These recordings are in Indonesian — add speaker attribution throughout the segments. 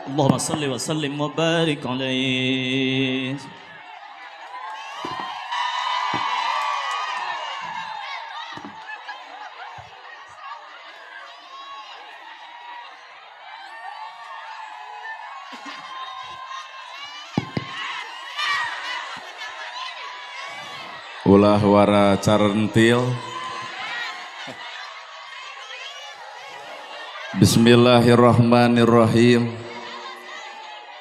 Speaker 1: اللهم صل وسلم وبارك عليه.
Speaker 2: Ulah wara carentil. Bismillahirrahmanirrahim.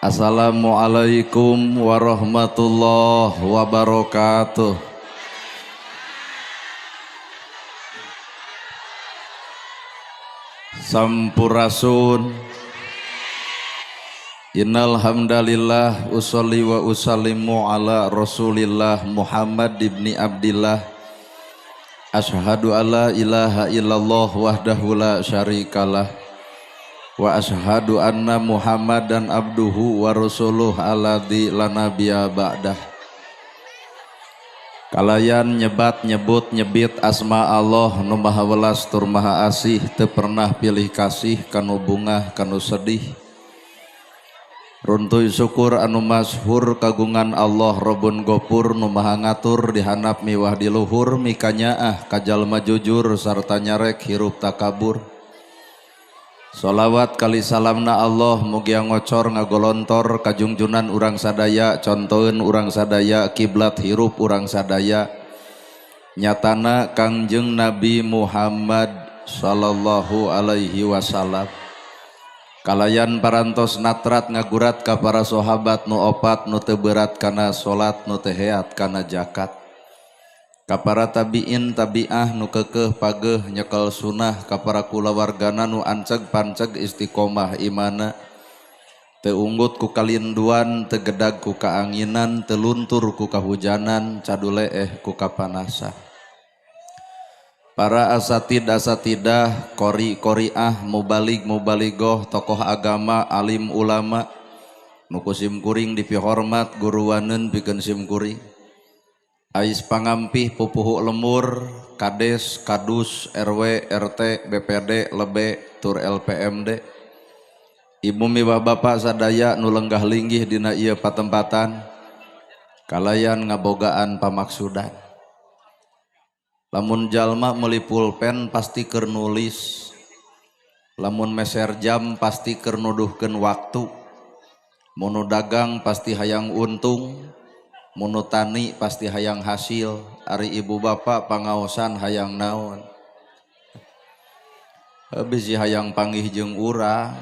Speaker 2: Assalamualaikum warahmatullahi wabarakatuh. Sampurasun. Innal hamdalillah usolli wa usallimu ala Rasulillah Muhammad ibni Abdillah. Asyhadu alla ilaha illallah wahdahu la syarikalah wa asyhadu anna Muhammadan abduhu wa rasuluh alladzi la nabiyya ba'dah. Kalayan nyebat nyebut nyebit asma Allah nu maha welas tur maha asih, teu pernah pilih kasih kanu bungah kanu sedih. Runtuy syukur anu masyhur kagungan Allah Rabbun Gopur nu maha ngatur dihanap miwah di luhur mikanyaah kajalma jujur sarta nyarek hirup takabur. Sholawat kali salamna Allah mugia ngocor ngagolontor kajungjunan urang sadaya, contoheun urang sadaya, kiblat hirup urang sadaya, nyatana Kangjeng Nabi Muhammad sallallahu alaihi wasallam. Kalayan parantos natrat ngagurat ka para sahabat nu opat nu teu berat kana salat nu teu heat kana zakat. Ka para tabiin tabiah nu keukeuh pageuh nyekel sunnah, ka para kulawargana nu anceg panceg istiqomah imana, teu unggut ku kalinduan, teu gedag ku kaanginan, teu luntur ku kahujanan, caduleeh ku kapanasan. Para asatidah, qori-qoriah, mubalig mubaligoh, tokoh agama, alim ulama, nuku simkuring dipihormat, guruwaneun pikeun simkuring. Ais pangampih pupuhu lemur, kades, kadus, RW, RT, BPD, lebe, tur LPMD. Ibu miwah bapak sadaya nu lenggah linggih dina ieu patempatan, kalayan ngabogaan pamaksudan. Lamun jalma meuli pulpen pasti keur nulis, lamun meser jam pasti keur nuduhkeun waktu, mun dagang pasti hayang untung, mun tani pasti hayang hasil. Ari ibu bapak pangaosan hayang naon? Bisi hayang panggih jeung urang.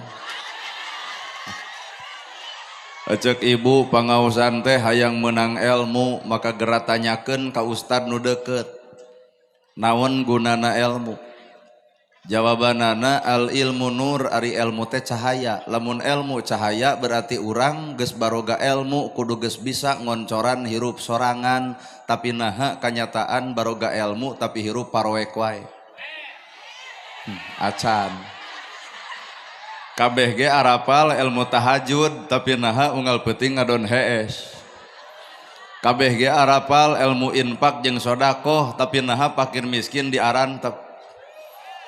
Speaker 2: Ecek ibu pangaosan teh hayang menang ilmu, maka geura tanyakeun ka ustad nu deukeut. Naon gunana ilmu? Jawabanana al ilmu nur, ari ilmu teh cahaya. Lamun ilmu cahaya berarti urang geus baroga ilmu kudu geus bisa ngoncoran hirup sorangan, tapi naha kanyataan baroga ilmu tapi hirup paroek wae. Acan. Kabeh ge arapal ilmu tahajud tapi naha unggal peuting ngadon hees. Kabeh ge arapal ilmu infak jeung sodakoh tapi naha fakir miskin diarantep.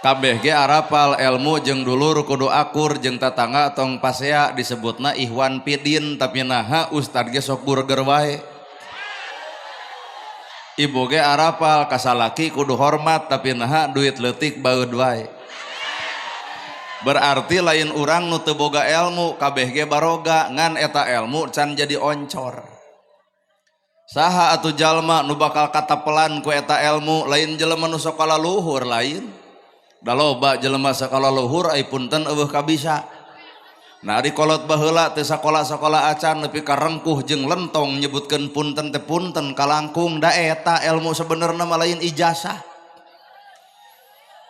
Speaker 2: Kabeh ge arapal ilmu jeung dulur kudu akur jeung tatangga tong pasea disebutna ihwan pidin tapi naha ustad ge sok burger wae. Ibu ge arapal kasalaki kudu hormat tapi naha duit leutik baeud wae. Berarti lain urang nu teu boga ilmu kabeh ge baroga ngan eta ilmu can jadi oncor. Saha atuh jalma nu bakal katapelan ku eta ilmu, lain jelema nu sakola luhur lain. Da loba jelema sakola luhur ai punten eueuh kabisa. Nah ari kolot baheula teu sakola-sakola acan nepi ka rengkuh jeung lentong nyebutkeun punten teh punten kalangkung, da eta ilmu sabenerna mah lain ijazah.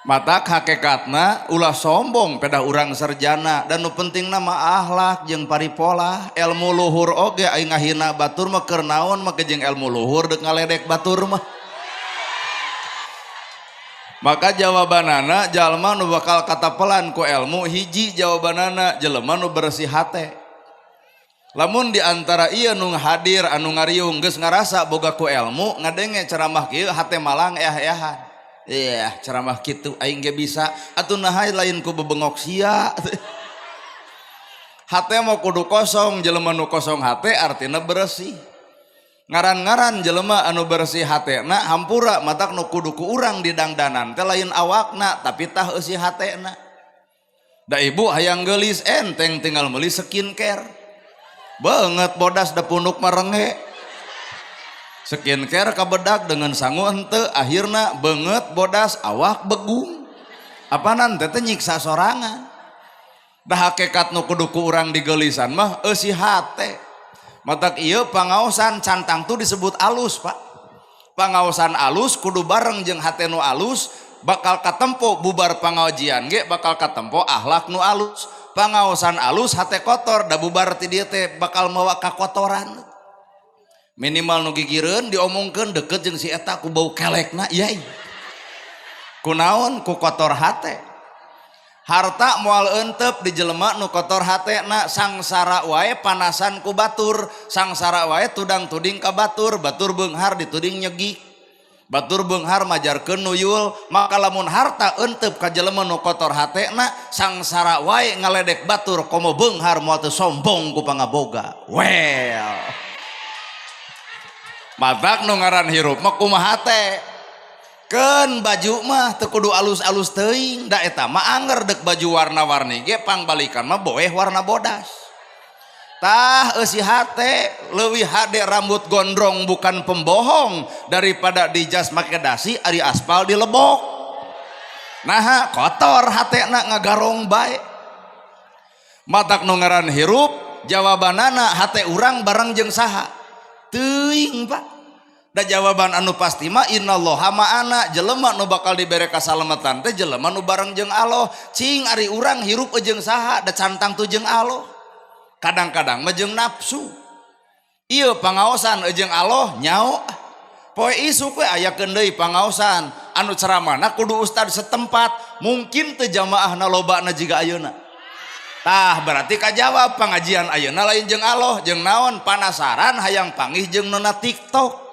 Speaker 2: Matak hakikatna ulah sombong peda urang sarjana, dan nu pentingna mah akhlak jeung paripola. Ilmu luhur oge aya ngahina batur mah keur naon mah jeung ilmu luhur deuk ngaledek batur mah. Maka jawabanana jalma nu bakal katapelan ku ilmu hiji, jawabanana jelema nu bersih hate. Lamun di antara ieu nu hadir anu ngariung geus ngarasa boga ku ilmu, ngadenge ceramah kieu hate malang eah-eahan. Ceramah kitu aing ge bisa atuh naha lain ku bebengok sia. hate mau kudu kosong, jelema nu kosong hate artina bersih. Ngaran-ngaran jelema anu bersih hatena hampura matak nu kudu ku urang didangdanan teh lain awakna tapi tah eusi hatena. Da ibu hayang geulis enteng tinggal meuli skincare. Banget bodas da punduk marenge. Skincare kabedak dengan sangu henteu akhirna banget bodas awak begung. Apanan teh nyiksa sorangan. Da hakikat nu kudu ku urang digeulisan mah eusi hate. Matak ieu pangaosan cantang tu disebut alus, Pak. Pangaosan alus kudu bareng jeung hate nu alus bakal katempo bubar pangaojian ge bakal katempo akhlak nu alus. Pangaosan alus hate kotor da bubar ti dieu teh bakal mawa kakotoran. Minimal nu gigireun diomongkeun deket jeung si eta ku bau kelekna ieu. Kunaon ku kotor hate. Harta moal entep di jelema nu kotor hatena sangsara wae panasan ku batur, sangsara wae tudang tuding ka batur, batur beunghar dituding nyegik, batur beunghar majarkeun nuyul. Maka lamun harta entep ka jelema nu kotor hatena sangsara wae ngaledek batur komo beunghar moal teu sombong ku pangaboga. Well matak nu ngaran hirup mah kumaha teh? Keun baju mah teu kudu alus-alus teuing, da eta mah anger dek baju warna-warni ge pangbalikan mah boeh warna bodas. Tah eusi hate leuwih hade rambut gondrong bukan pembohong daripada di jas make dasi ari aspal dilebok. Nah kotor hatena ngagarong bae. Matak nu ngaran hirup jawabanana hate urang bareng jeung saha? Teuing, Pak. Da jawaban anu pasti mah innallaha ma'ana, jelema nu bakal dibere kasalametan teh jelema nu bareng jeung Allah. Cing ari urang hirup jeung saha da cantang tu jeung Allah. Kadang-kadang mah jeung nafsu. Ieu pangaosan jeung Allah nyao. Poe isuk we ayakeun deui pangaosan anu ceramahna kudu ustad setempat, mungkin teu jamaahna lobana jiga ayeuna. Tah berarti kajawab pangajian ayeuna lain jeung Allah, jeung naon panasaran hayang panggih jeung nona TikTok.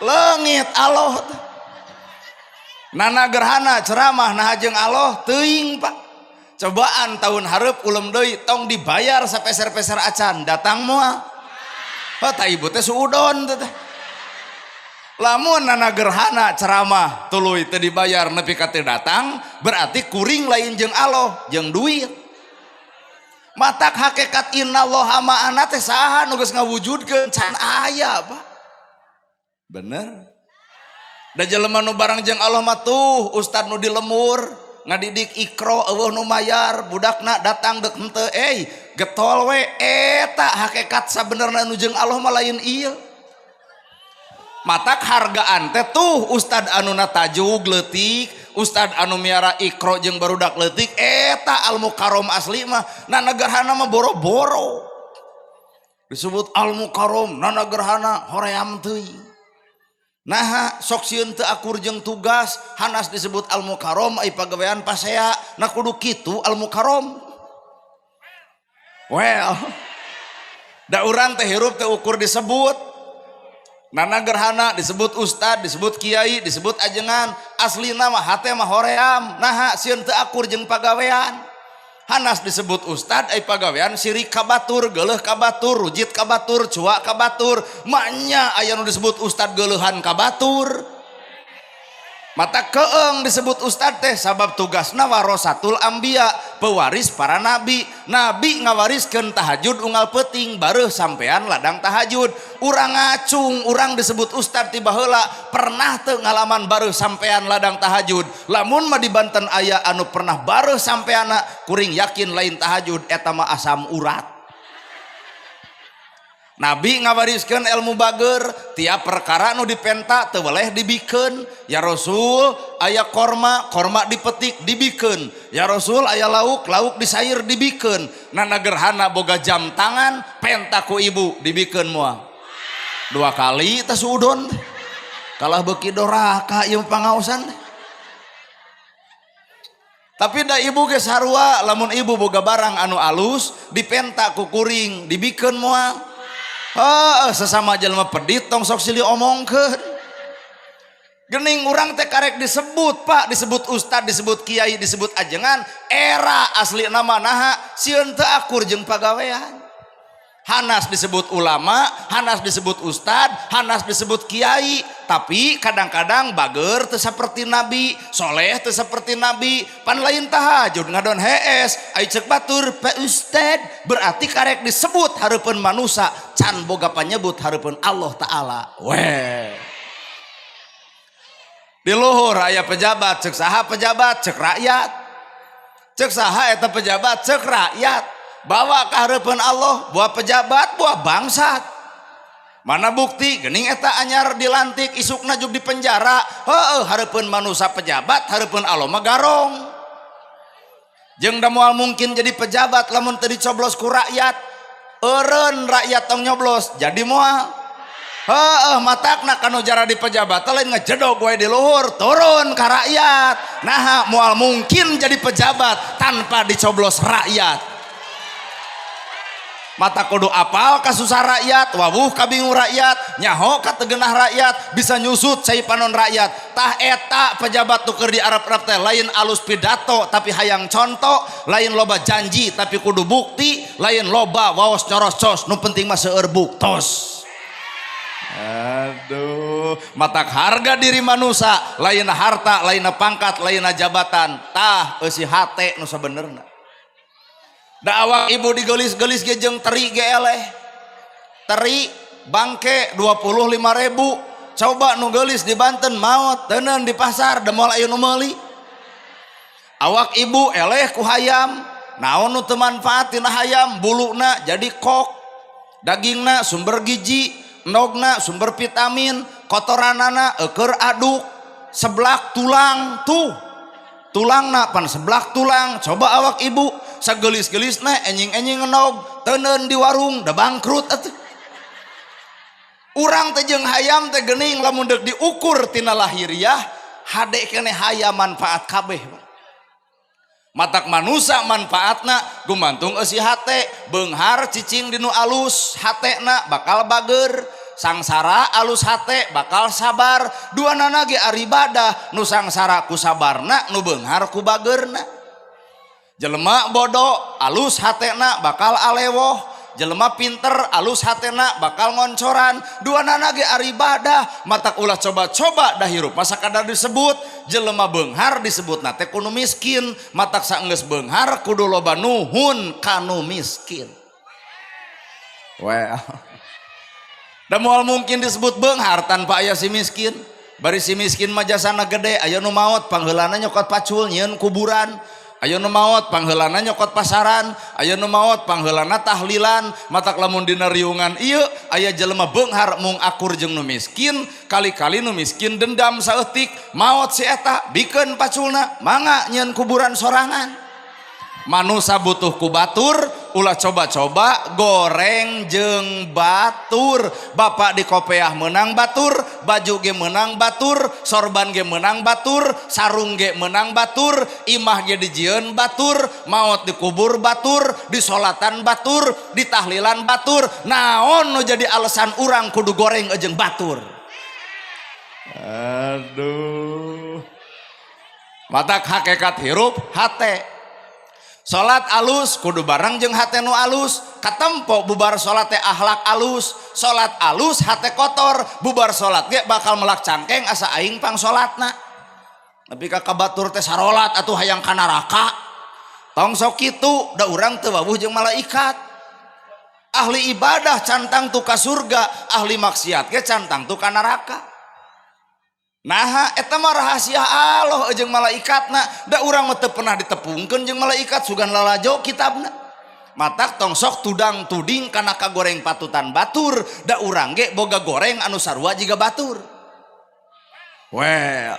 Speaker 2: Leungit Allah nana gerhana ceramah nah jeung Allah teuing, Pak. Cobaan tahun hareup ulem deui tong dibayar sapeser-peser acan datang moal. Tah ibu teh suudon teh. Lamun nana gerhana ceramah tuluy teu dibayar nepi ka teu datang berarti kuring lain jeung Allah jeung duit. Matak hakikat innallaha ma'ana teh saha nu geus ngawujudkeun can aya, Pak. Bener. Da jelema nu bareng jeung Allah mah tuh ustad nu dilemur ngadidik ikro eueuh nu mayar budakna datang dek henteu getol we eta hakikat sabenerna nu jeung Allah mah lain ieu. Matak hargaan teh tuh ustad anu natajug leutik, ustad anu miara ikro jeung barudak leutik eta al-mukarrom asli mah nana gerhana mah boro-boro. Disebut al-mukarrom nana gerhana hoream teuing. Nah sok sieun teu akur jeung tugas hanas disebut al-mukarrom ai pagawean pasea na kudu kitu al-mukarrom. Well da urang teh hirup teh ukur disebut nana gerhana disebut ustad disebut kiai disebut ajengan aslina mah hate mah hoream. Nah sieun teu akur jeung pagawean hanas disebut ustad ai pagawean sirik ka batur geuleuh ka batur rujit ka batur cuak ka batur maknya aya nu disebut ustad geuleuhan ka batur. Mata keeng disebut ustad teh sabab tugasna warasatul anbiya pewaris para nabi. Nabi ngawariskeun tahajud unggal peuting bareuh sampean ladang tahajud. Urang ngacung urang disebut ustad ti baheula pernah teu ngalaman bareuh sampean ladang tahajud. Lamun mah di Banten aya anu pernah bareuh sampeana kuring yakin lain tahajud eta mah asam urat. Nabi ngawariskeun ilmu bager tiap perkara nu dipenta teu boleh dibikeun. Ya Rasul aya korma dipetik dibikeun. Ya Rasul aya lauk disair dibikeun. Nana gerhana boga jam tangan penta ku ibu dibikeun moal 2 kali teh suudon kalah beuki doraka ieu pangaosan. Tapi da ibu ge sarua lamun ibu boga barang anu alus dipenta ku kuring dibikeun moal. Sesama jelema pedit tong sok silih omongkeun. Gening urang teh karek disebut Pak, disebut ustad, disebut kiai, disebut ajengan, era asli nama naha sieun teu akur jeung pagawean. Hanas disebut ulama, hanas disebut ustad, hanas disebut kiai, tapi kadang-kadang bager teu saperti nabi, soleh teu saperti nabi, pan lain tahajud ngadon hees, ai ceuk batur Pak Ustad, berarti karek disebut hareupeun manusia, can boga panyebut hareupeun Allah taala. Weh. Di luhur aya pejabat, ceuk saha pejabat, ceuk rakyat. Ceuk saha eta pejabat, ceuk rakyat. Bawa ke hareupeun Allah, buah pejabat, buah bangsat. Mana bukti geuning eta anyar dilantik isukna juk di penjara. Heueuh hareupeun manusia pejabat, hareupeun Allah mah garong. Jeung da moal mungkin jadi pejabat lamun teu dicoblos ku rakyat. Eureun rakyat tong nyoblos jadi moal. Heueuh matakna kanu jara di pejabat lain ngejedog we di luhur turun ka rakyat. Nah moal mungkin jadi pejabat tanpa dicoblos rakyat. Mata kudu apal ka susah rakyat, wawuh ka bingung rakyat, nyaho ka tegenah rakyat, bisa nyusut cai panon rakyat. Tah eta pejabat tuh keur di Arab-Arab teh lain alus pidato tapi hayang contoh, lain loba janji tapi kudu bukti, lain loba waos nyoros-cos, nu penting mah seueur buktos. Aduh, matak harga diri manusia, lain harta, lain pangkat, lain jabatan, tah eusi hate nu sabenerna. Da awak ibu digelis-gelis ge jeung teri ge eleh. Teri bangke 25.000. Coba nu geulis di Banten maot teuneun di pasar da moal aya nu meuli. Awak ibu eleh ku hayam. Naon nu teu manfaat tina hayam? Buluna jadi kok. Dagingna sumber gizi, endogna sumber vitamin, kotoranana keur aduk. Seblak tulang tuh. Tulangna pan seblak tulang. Coba awak ibu sagelis-gelisna enjing-enjing ngenog teuneun di warung da bangkrut atuh. Urang teh jeung hayam teh geuning lamun deuk diukur tina lahiriah hade keneh hayam manfaat kabeh. Matak manusia manfaatna gumantung eusi hate, beunghar cicing dinu alus hatena bakal bager, sangsara alus hate bakal sabar, duanana ge ari ibadah, nu sangsara ku sabarna, nu beunghar ku bageurna. Jelema bodoh alus hatena bakal alewoh, jelema pinter alus hatena bakal ngoncoran, duanana ge ari ibadah. Matak ulah coba-coba dah hirup masa kadar disebut jelema beunghar disebutna teh kudu miskin, matak saenggeus beunghar kudu loba nuhun kanu miskin. Well, da moal mungkin disebut beunghar tanpa aya si miskin. Bari si miskin mah jasana gede, aya nu maot pangheulana nyokot pacul nyieun kuburan. Aya nu maot pangheulana nyokot pasaran, aya nu maot pangheulana tahlilan. Matak lamun dina riungan ieu aya jelema beunghar mung akur jeung nu miskin, kali-kali nu miskin dendam saeutik, maot si eta bikeun paculna, mangga nyieun kuburan sorangan. Manusia butuh ku batur, ulah coba-coba goreng jeung batur. Bapak di kopeah menang batur, baju ge menang batur, sorban ge menang batur, sarung ge menang batur, imah ge dijieun batur, maot dikubur batur, disolatan batur, ditahlilan batur. Naon nu jadi alasan urang kudu goreng jeung batur? Aduh, matak hakikat hirup hate. Salat alus kudu bareng jeung hate nu alus, katempo bubar salat teh akhlak alus, salat alus hate kotor, bubar salat ge bakal melak cangkeng asa aing pang salatna. Tapi ka kabatur teh sarolat atuh hayang ka neraka. Tong sok kitu, da urang teu wawuh jeung malaikat. Ahli ibadah cantang tu ka surga, ahli maksiat ge cantang tu ka neraka. Nah eta mah rahasia Allah jeung malaikatna, da urang mah teu pernah ditepungkeun jeung malaikat sugan lalajo kitabna. Matak tong sok tudang tuding kana kagoreng patutan batur, da urang ge boga goreng anu sarua jiga batur. Well,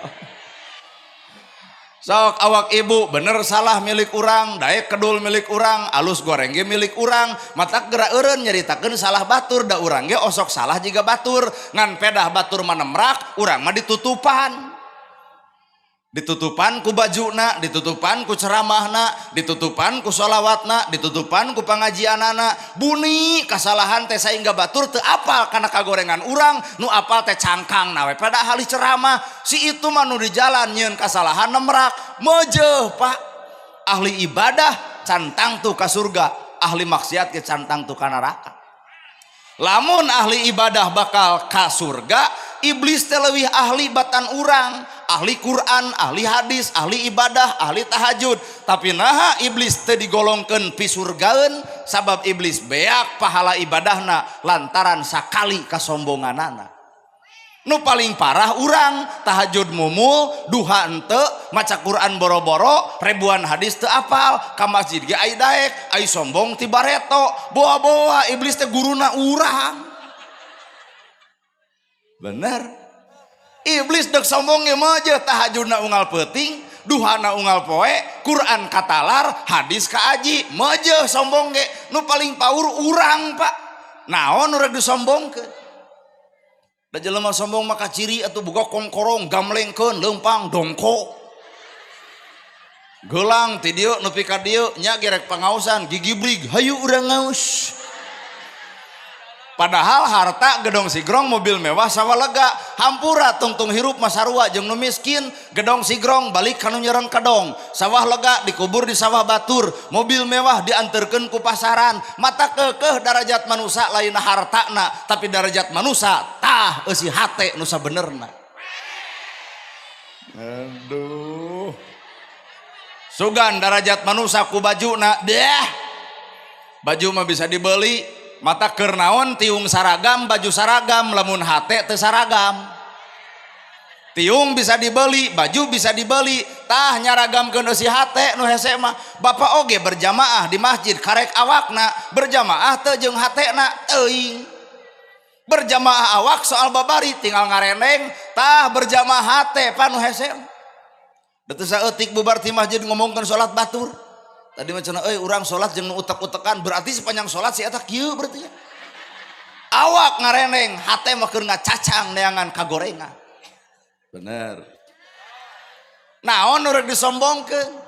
Speaker 2: sok awak ibu bener salah milik urang, daek kedul milik urang, alus goreng ge milik urang. Matak geura eureun nyaritakeun salah batur, da urang ge osok salah jiga batur. Ngan pedah batur mah nemrak, urang mah ditutupan. ditutupan ku bajuna, ditutupan ku ceramahna, ditutupan ku sholawatna, ditutupan ku pengajianana. Buni kasalahan teh saingga batur teu apal kana kagorengan urang, nu apal teh cangkang nawe pada ahli ceramah. Si itu mah nu di jalan nyeun kasalahan nemrak meujeul Pak. Ahli ibadah cantang tuh ka surga, ahli maksiat ge cantang tuh ka neraka. Lamun ahli ibadah bakal ka surga, iblis teh leuwih ahli batan urang, ahli Quran, ahli hadis, ahli ibadah, ahli tahajud. Tapi naha iblis teh digolongkeun pi surgaeun sabab iblis beak pahala ibadahna lantaran sakali kasombonganana. Nu paling parah urang tahajud mumul, duha henteu, maca Quran boro-boro, ribuan hadis teu apal, ka masjid ge ai daek, ai sombong ti bareto, boa-boa iblis teh guruna urang. Bener. Iblis dek sombong ge mah je tahajudna unggal peuting, duhana unggal poe, Quran katalar, hadis kaaji, mah je sombong ge. Nu paling paur urang Pak. Naon nu rek disombongkeun? Da jelema sombong maka ciri atuh boga kongkorong gamlengkeun leumpang dongko. Gelang ti dieu nepi ka dieu nya gerek pangaosan gigiblig hayu urang ngaos. Padahal harta gedong sigrong mobil mewah sawalega hampura tungtung hirup masarua jeung nu miskin gedong sigrong balik kanu nyeureun kadong sawah lega dikubur di sawah batur mobil mewah dianterkeun ku pasaran mata keukeuh darajat manusia lain hartana tapi darajat manusia tah eusi hate nu sabenerna. Aduh sugan darajat manusia ku bajuna deh baju mah bisa dibeli mata keur naon tiung saragam baju saragam lamun hate teu saragam. Tiung bisa dibeli baju bisa dibeli tah nyaragamkeun eusi hate nu hese mah bapak oge berjamaah di masjid karek awakna berjamaah teu jeung hatena teuing. Berjamaah awak soal babari tinggal ngareneng tah berjamaah hate panu hese. Da teu saeutik bubar ti masjid ngomongkeun salat batur. Tadi macam urang sholat jeung nu utek-utekan berarti sepanjang sholat si eta kieu berarti ya. Awak ngareneng hate mah keur ngacacang neangan kagorengan. Bener. Naon nu rek disombongkeun?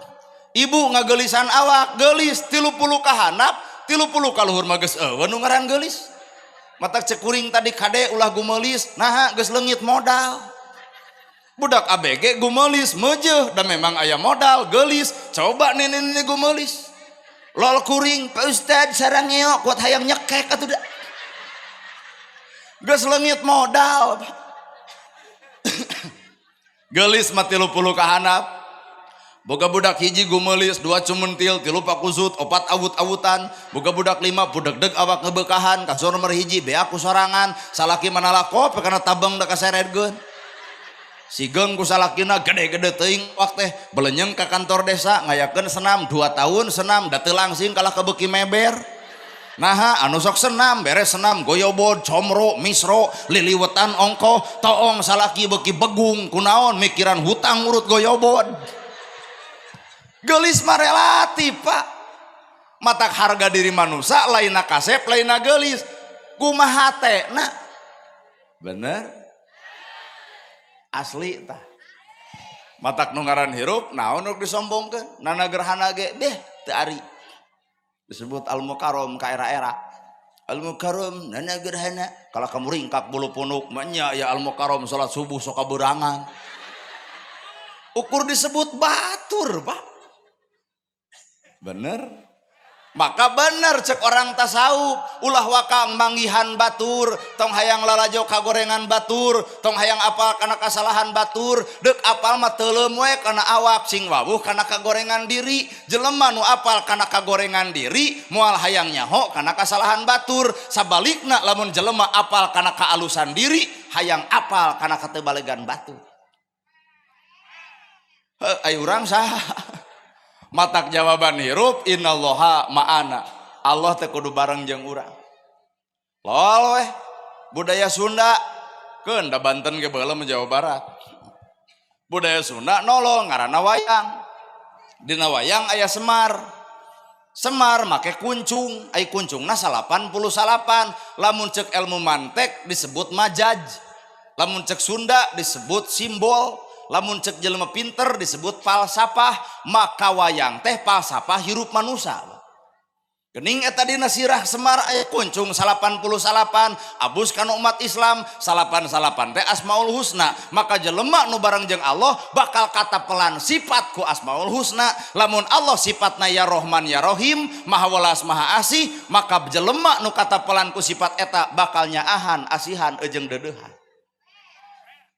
Speaker 2: Ibu ngageulisan awak geulis 30 ka handap 30 ka luhur mah geus eueuh nu ngaran geulis. Matak cek kuring tadi kade ulah gumelis naha geus leungit modal. Budak ABG gumelis meujeul da memang aya modal geulis coba nini gumelis lol kuring Pak Ustad sareng ngeok kuat hayang nyekek atuh da geus leungit modal geulis mah 30 ka handap boga budak hiji gumelis 2 cumentil 3 pakusut 4 awut-awutan boga budak 5 budeg-deg awak ngebeukahan kasur nomor hiji beak ku sorangan salaki manalako kana tabeng da kaseredgeun. Si geng ku salakina gede-gede teuing wak teh belenyeng ka kantor desa ngayakeun senam 2 tahun senam da teu langsing kalah kebeuki meber. Naha anu sok senam beres senam goyobod comro misro liliwetan ongko toong salaki beuki begung kunaon mikiran hutang urut goyobod. Geulis mah relatif Pak. Matak harga diri manusia lainna kasep lainna geulis kumaha hatena. Bener asli tah matak nu ngaran hirup naon nu disombongkeun nana gerhana ge deh teu ari disebut al mukarram ka era-era al mukarram nana gerhana kalau kamu ringkak bulu punuk nya ya al mukarram salat subuh sok kaberangan ukur disebut batur Pak. Bener maka bener cek orang tasawuf ulah wakang manggihan batur tong hayang lalajo kagorengan batur tong hayang apal kana kasalahan batur deuk apal mah teuleum we kana awak sing wawuh kana kagorengan diri jelema nu apal kana kagorengan diri moal hayang nyaho kana kasalahan batur sabalikna lamun jelema apal kana kaalusan diri hayang apal kana katebalegan batur. Ai urang saha matak jawaban hirup innallaha ma'ana Allah teh kudu bareng jeung urang. Lol weh budaya Sunda keun da Banten ge baheula Jawa Barat. Budaya Sunda nolong ngaranna wayang. Dina wayang aya semar. Semar make kuncung, ai kuncungna 88. Lamun ceuk ilmu mantek disebut majaj. Lamun ceuk Sunda disebut simbol. lamun cek jelema pinter disebut falsafah, maka wayang teh falsafah hirup manusia. Gening eta dina sirah Semar aya kuncung 88, abus kana umat Islam 88 teh Asmaul Husna, maka jelema nu bareng jeung Allah bakal katapelan sifat ku Asmaul Husna. Lamun Allah sifatna ya Rahman ya Rahim, Maha Welas Maha Asih, maka jelema nu katapelan ku sifat eta bakal nyaahan, asihan, jeung dedeuhan.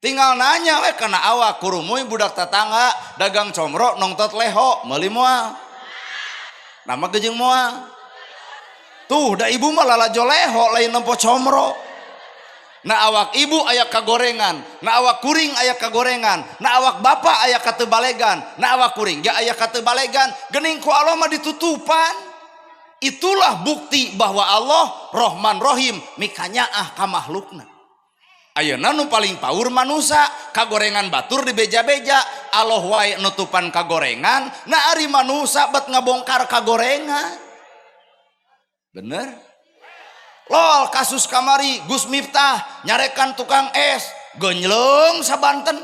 Speaker 2: Tinggal nanya we kana awak kurumuy budak tetangga dagang comro nongtot leho meuli moal. Nama gejeng moal. Tuh da ibu mah lalajo leho lain nempo comro. Na awak ibu aya kagorengan, na awak kuring aya kagorengan, na awak bapak aya katebalegan, na awak kuring ge aya katebalegan, geuning ku Allah mah ditutupan. Itulah bukti bahwa Allah Rahman Rahim mikanya ka makhlukna. Ayeuna nu paling paur manusia kagorengan batur di beja-beja, Allah wae nutupan kagorengan, na ari manusia bet ngabongkar kagorengan. Bener? Lol kasus kamari Gus Miftah nyarekan tukang es genjleng sabanten.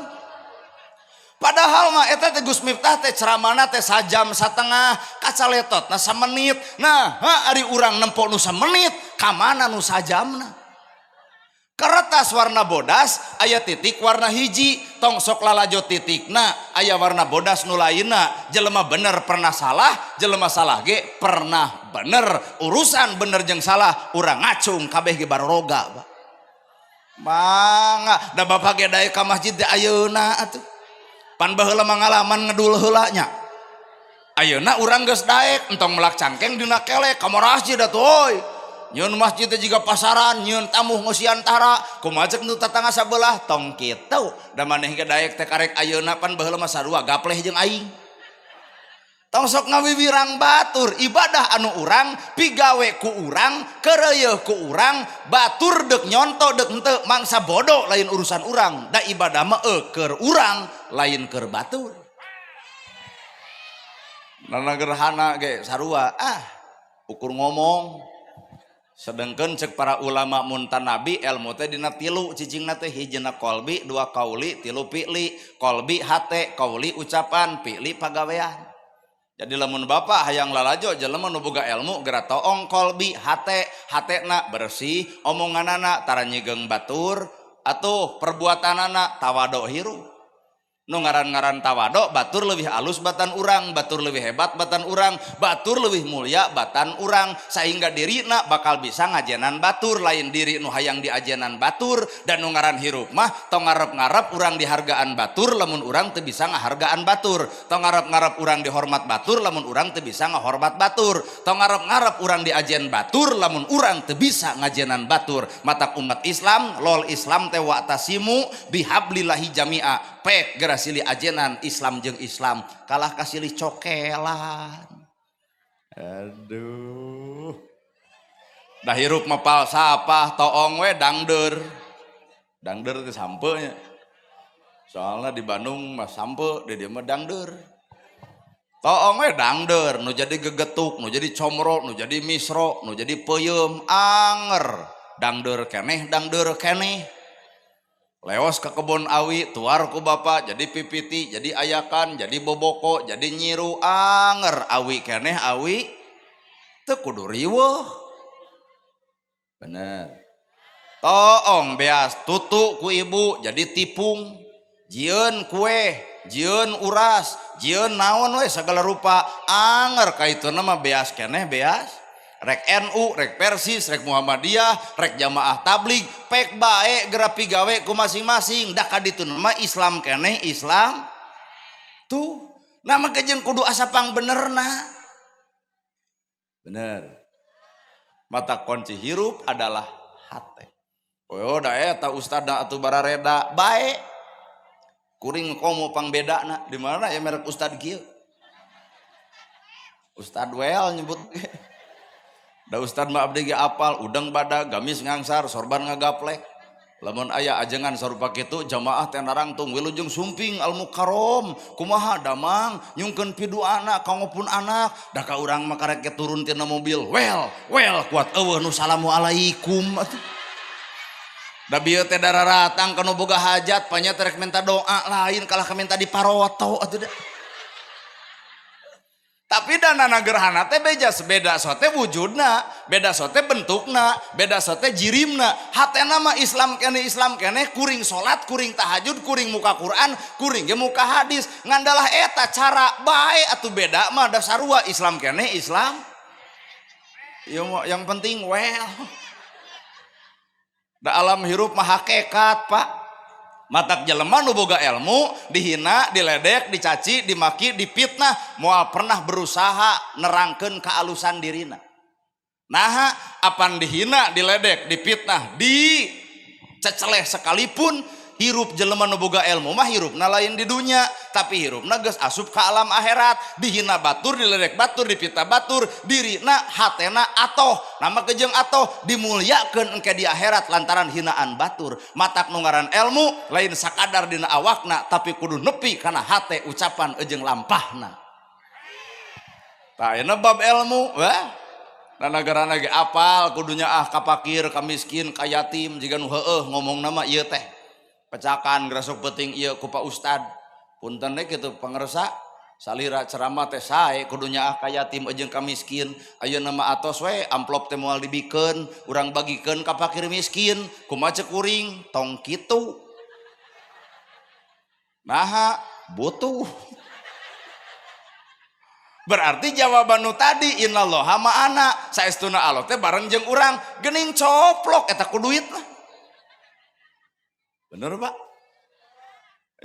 Speaker 2: Padahal mah eta teh Gus Miftah teh ceramana teh sajam satengah kacaletot na samenit. Nah, ari urang nempo nu samenit ka mana nu sajamna. Kertas warna bodas aya titik warna hiji, tong sok lalajo titikna aya warna bodas nu lainna. Jelema bener pernah salah, jelema salah ge pernah bener. Urusan bener jeung salah urang ngacung kabeh ge baroga. Mangga da bapak ge daek ka masjid teh ayeuna atuh. Pan baheula mangalaman ngedul heula nya. Ayeuna urang geus daek entong melak cangkeng dina kelek ka masjid atuh euy. Nyun masjid juga pasaran, nyun tamu ngosiantara, kumajek nu tetangga sabelah tong kitu. Da maneh ge daek teh karek ayeuna pan baheula mah sarua gapleh jeung aing. Tong sok ngawiwirang batur, ibadah anu urang pigawe ku urang, keureuh ku urang, batur deuk nyonto deuk henteu mangsa bodoh lain urusan urang. Da ibadah mah keur urang lain keur batur. Nana gerhana ge sarua ukur ngomong. Sedengkeun cek para ulama muntan nabi ilmu teh dina tilu cicingna teh hijina kolbi, dua kauli, tilu fi'li. Kolbi hate, kauli ucapan, fi'li pagawean. Jadi lamun bapak hayang lalajo jelema nu boga ilmu geura toong kolbi hate, hatena bersih, omonganana tara nyiegeung batur, atuh perbuatanana tawado hirup. Nu ngaran-ngaran tawado batur leuwih alus batan urang, batur leuwih hebat batan urang, batur leuwih mulia batan urang, sehingga dirina bakal bisa ngajenan batur lain diri nu hayang diajenan batur. Dan nu ngaran hirup mah tong ngarep-ngarep urang dihargaan batur lamun urang teu bisa ngahargaan batur, tong ngarep-ngarep urang dihormat batur lamun urang teu bisa ngahormat batur, tong ngarep-ngarep urang diajen batur lamun urang teu bisa ngajenan batur. Mata umat Islam lol Islam teh wa'tasimu bihablillahi jami'a, pek geura silih ajenan Islam jeung Islam kalah kasilih cokelan. Aduh, dah hirup mah falsafah toong we dangdeur teh sampe nya. Soalna di Bandung mah sampe di dieu mah dangdeur. Toong we dangdeur nu jadi gegetuk, nu jadi comro, nu jadi misro, nu jadi peuyeum anger. Dangdeur keneh. Leos ke kebun awi, tuar ku bapak, jadi pipiti, jadi ayakan, jadi boboko, jadi nyiru, anger. Awi keneh awi, teu kudu riweuh. Bener. Toong beas tutu ku ibu, jadi tipung. Jieun kue, jieun uras, jieun naon we segala rupa. Anger kaituna mah beas keneh beas. Rek NU, rek Persis, rek Muhammadiyah, rek Jamaah Tabligh, pek bae geura pigawe ku masing-masing. Da kaditu mah Islam keneh Islam. Tuh, nama kejeun kudu asa pang benerna. Bener. Mata kunci hirup adalah hate. Oh da eta ustadna atuh barareda bae. Kuring komo pang bedana di mana ya merek ustad kieu. Ustad wel nyebut. Da ustad mah abdi ge apal udang badag gamis ngangsar sorban ngagaplek. Lamun aya ajengan sarupa kitu jamaah teh narangtung wilujeng sumping al mukarrom kumaha damang nyungkeun pidu anak kangopun anak da ka urang mah karek turun tina mobil well kuat eueuh nu salamualaikum atuh. Da bieu teh dararatang kana boga hajat panya terek minta doa lain kalah minta diparoto atuh da. Tapi danana gerhana teh beda sote wujudna, beda sote bentukna, beda sote jirimna. Hatena mah Islam kene kuring salat, kuring tahajud, kuring muka Quran, kuring ge muka hadis. Ngandalah eta cara bae atuh beda mah da sarua Islam kene Islam. Yang penting well. Da alam hirup mah hakikat, Pak. Matak jelema nu boga ilmu dihina, diledek, dicaci, dimaki, dipitnah, moal pernah berusaha nerangkeun kaalusan dirina. Nah, apan dihina, diledek, dipitnah, diceceleh sekalipun hirup jelema nu boga ilmu mah hirupna lain di dunia, tapi hirupna geus asup ka alam akhirat. Dihina batur, diledek batur, dipitnah batur, dirina hatena atoh, nama kejeng atoh dimulyakeun engke di akhirat lantaran hinaan batur. Matak nu ngaran ilmu lain sakadar dina awakna tapi kudu nepi kana hate ucapan ejeng lampahna. Tah ayeuna bab ilmu wah da negara ge apal kudunya kapakir, kamiskin, ka yatim jiga nu heueuh ngomongna mah ieu teh pecakan grasuk penting iya ku Pak Ustad punten deh gitu pangersa salira ceramah teh sae kudunya ka yatim jeung ka miskin ayeuna mah atos we amplop teh moal dibikeun urang bagikeun ka fakir miskin kumaha ceuk kuring tong kitu naha butuh. Berarti jawaban nu tadi innallaha ma'ana saestuna Allah teh bareng jeung urang geuning coplok eta ku duit lah. Bener Pak?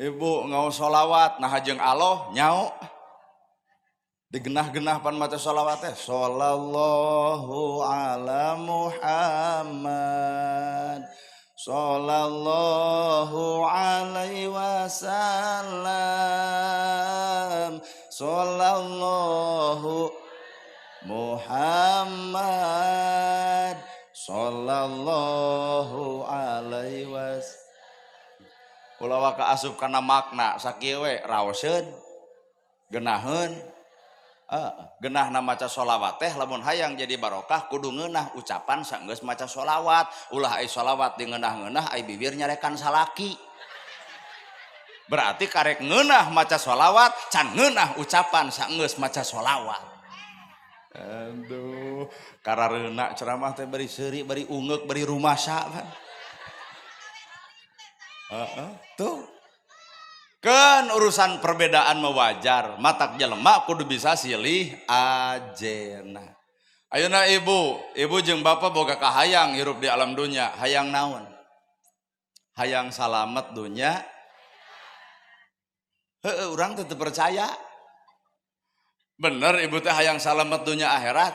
Speaker 2: Ibu ngau sholawat nah jeung Allah nyao digenah-genah pan maca sholawat teh sallallahu ala Muhammad sallallahu alaihi wasallam sallallahu Muhammad sallallahu alaihi wasallam. Kulawa ka asup kana makna sakieu we raoseun geunaheun geunahna maca sholawat teh lamun hayang jadi barokah kudu ngeunah ucapan saenggeus maca sholawat. Ulah ai sholawat di ngeunah-ngeunah ai bibir nyarekan salaki. Berarti karek ngeunah maca sholawat can ngeunah ucapan saenggeus maca sholawat. Aduh karareuna ceramah teh bari seuri bari ungeuk bari rumasa kan. Tuh kan urusan perbedaan mewajar matak jelema kudu bisa silih ajena. Ayeuna ibu jeung bapak boga kahayang hirup di alam dunia hayang naon? Hayang salamet dunia. Urang teu percaya. Bener ibu teh hayang salamet dunia akhirat.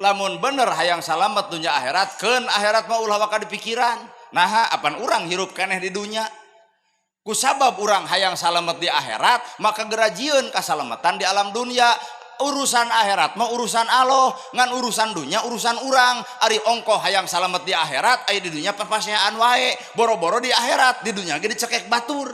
Speaker 2: Lamun bener hayang salamet dunia akhirat keun akhirat mah ulah waka dipikiran. Nah, apan urang hirup keneh di dunia kusabab urang hayang salamet di akhirat maka gerajieun kasalametan di alam dunia. Urusan akhirat mah urusan Allah ngan urusan dunia urusan urang. Ari ongkoh hayang salamet di akhirat aya di dunia papaseaan wae boro-boro di akhirat di dunia ge dicekek batur.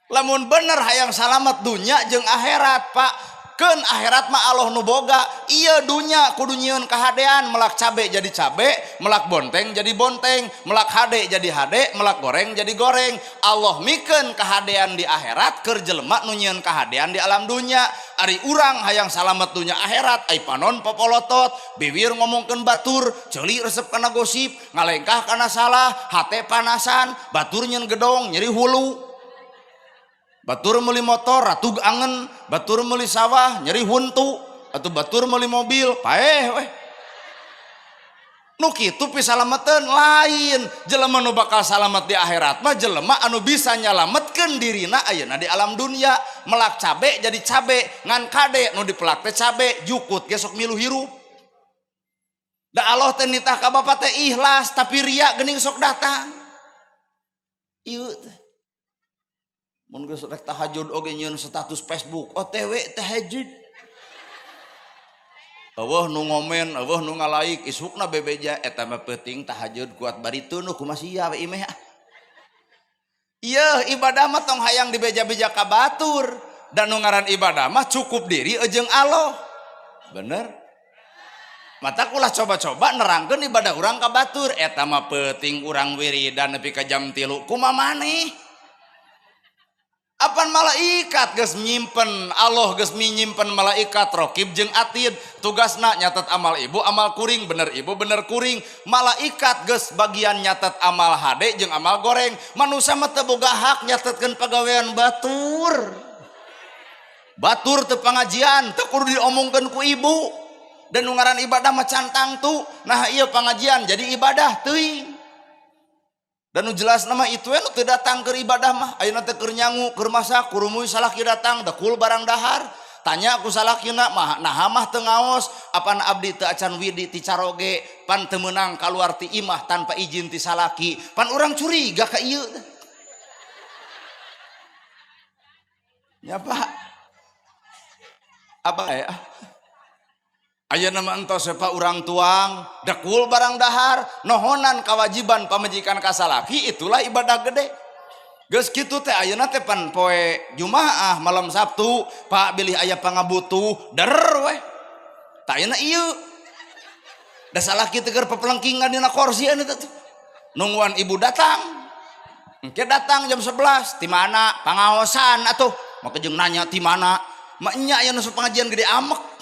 Speaker 2: Lamun bener hayang salamet dunia jeung akhirat Pak keun akhirat mah Allah nu boga ieu dunya kudu nyieun kahadean melak cabe jadi cabe melak bonteng jadi bonteng melak hade jadi hade melak goreng jadi goreng. Allah mikeun kahadean di akhirat keur jelema nu nyieun kahadean di alam dunya. Ari urang hayang salamet dunya akhirat ai panon popolotot bibir ngomongkeun batur ceuli resep kana gosip ngalengkah kana salah hate panasan batur nyeun gedong nyeri hulu. Batur meuli motor ratug angen, batur meuli sawah nyeri huntu, atau batur meuli mobil paeh weh. Nu kitu pisalameteun lain. Jelema nu bakal salamet di akhirat mah jelema anu bisa nyalametkeun dirina ayeuna di alam dunia. Melak cabe jadi cabe, ngan kade nu dipelak teh cabe, jukut ge sok milu hirup. Da Allah teh nitah ka bapa teh ikhlas tapi ria geuning sok datang. Ieu teh mun geus rek tahajud oge nyieun status Facebook OTW tahajud. Eueuh nu ngomen, eueuh nu ngalaik isukna bebeja eta mah peuting tahajud kuat baritu nu kumaha sia we imeh. Ieu ibadah mah tong hayang dibeja-beja ka batur dan nu ngaran ibadah mah cukup diri jeung Allah. Bener? mata ulah coba-coba nerangkeun ibadah urang ka batur eta mah penting urang wiridan nepi ka jam 3 kumaha maneh apan malaikat geus nyimpen Allah geus nyimpen malaikat raqib jeung atid tugasna nyatet amal ibu amal kuring bener ibu bener kuring malaikat geus bagian nyatet amal hade jeung amal goreng manusia mah teu boga hak nyatetkeun pagawean batur teu pangajian teu kudu diomongkeun ku ibu dan ngaran ibadah mah cantang tuh nah iya pengajian jadi ibadah teuing dan nu jelas nama itu nu teu datang ke ibadah mah ayeuna teh keur nyangu keur masak kurumuy salaki datang dekul barang dahar tanya ku salakina mah naha mah teu ngaos apana abdi teu acan widi ti caroge pan teu meunang kaluar ti imah tanpa izin ti salaki pan urang curiga ka ieu nya apa ya ayeuna mah entos pa urang tuang dekul barang dahar nohonan kewajiban pamajikan ka salaki itulah ibadah gede geus kitu teh ayeuna teh pan poe Jumaah malam Sabtu Pak bilih aya pangabutuh der we tah ayeuna ieu da salaki teh keur pepelengkingan dina kursi anu teh nungguan ibu datang engke datang jam 11 ti mana pangaosan atuh maka jeung nanya ti mana mak nya aya nu pengajian gede amek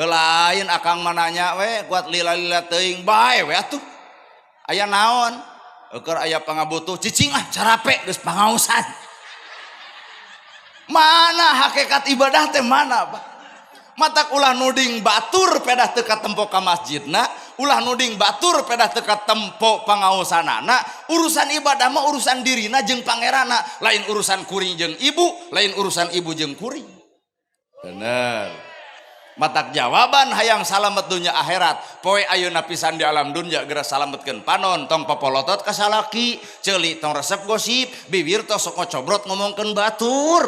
Speaker 2: lain akang mananya we kuat lila-lila teuing bae we atuh aya naon keur aya pangabutuh cicing carape geus pangaosan mana hakikat ibadah teh mana matak ulah nuding batur pedah teu katempo ka masjidna ulah nuding batur pedah teu katempo pangaosanana urusan ibadah mah urusan dirina jeung pangeranna lain urusan kuring jeung ibu lain urusan ibu jeung kuring bener matak jawaban hayang salamet dunya akhirat poe ayeuna pisan di alam dunya geura salametkeun panon tong papolotot ka salaki ceuli tong resep gosip bibir tos sok cobrot ngomongkeun batur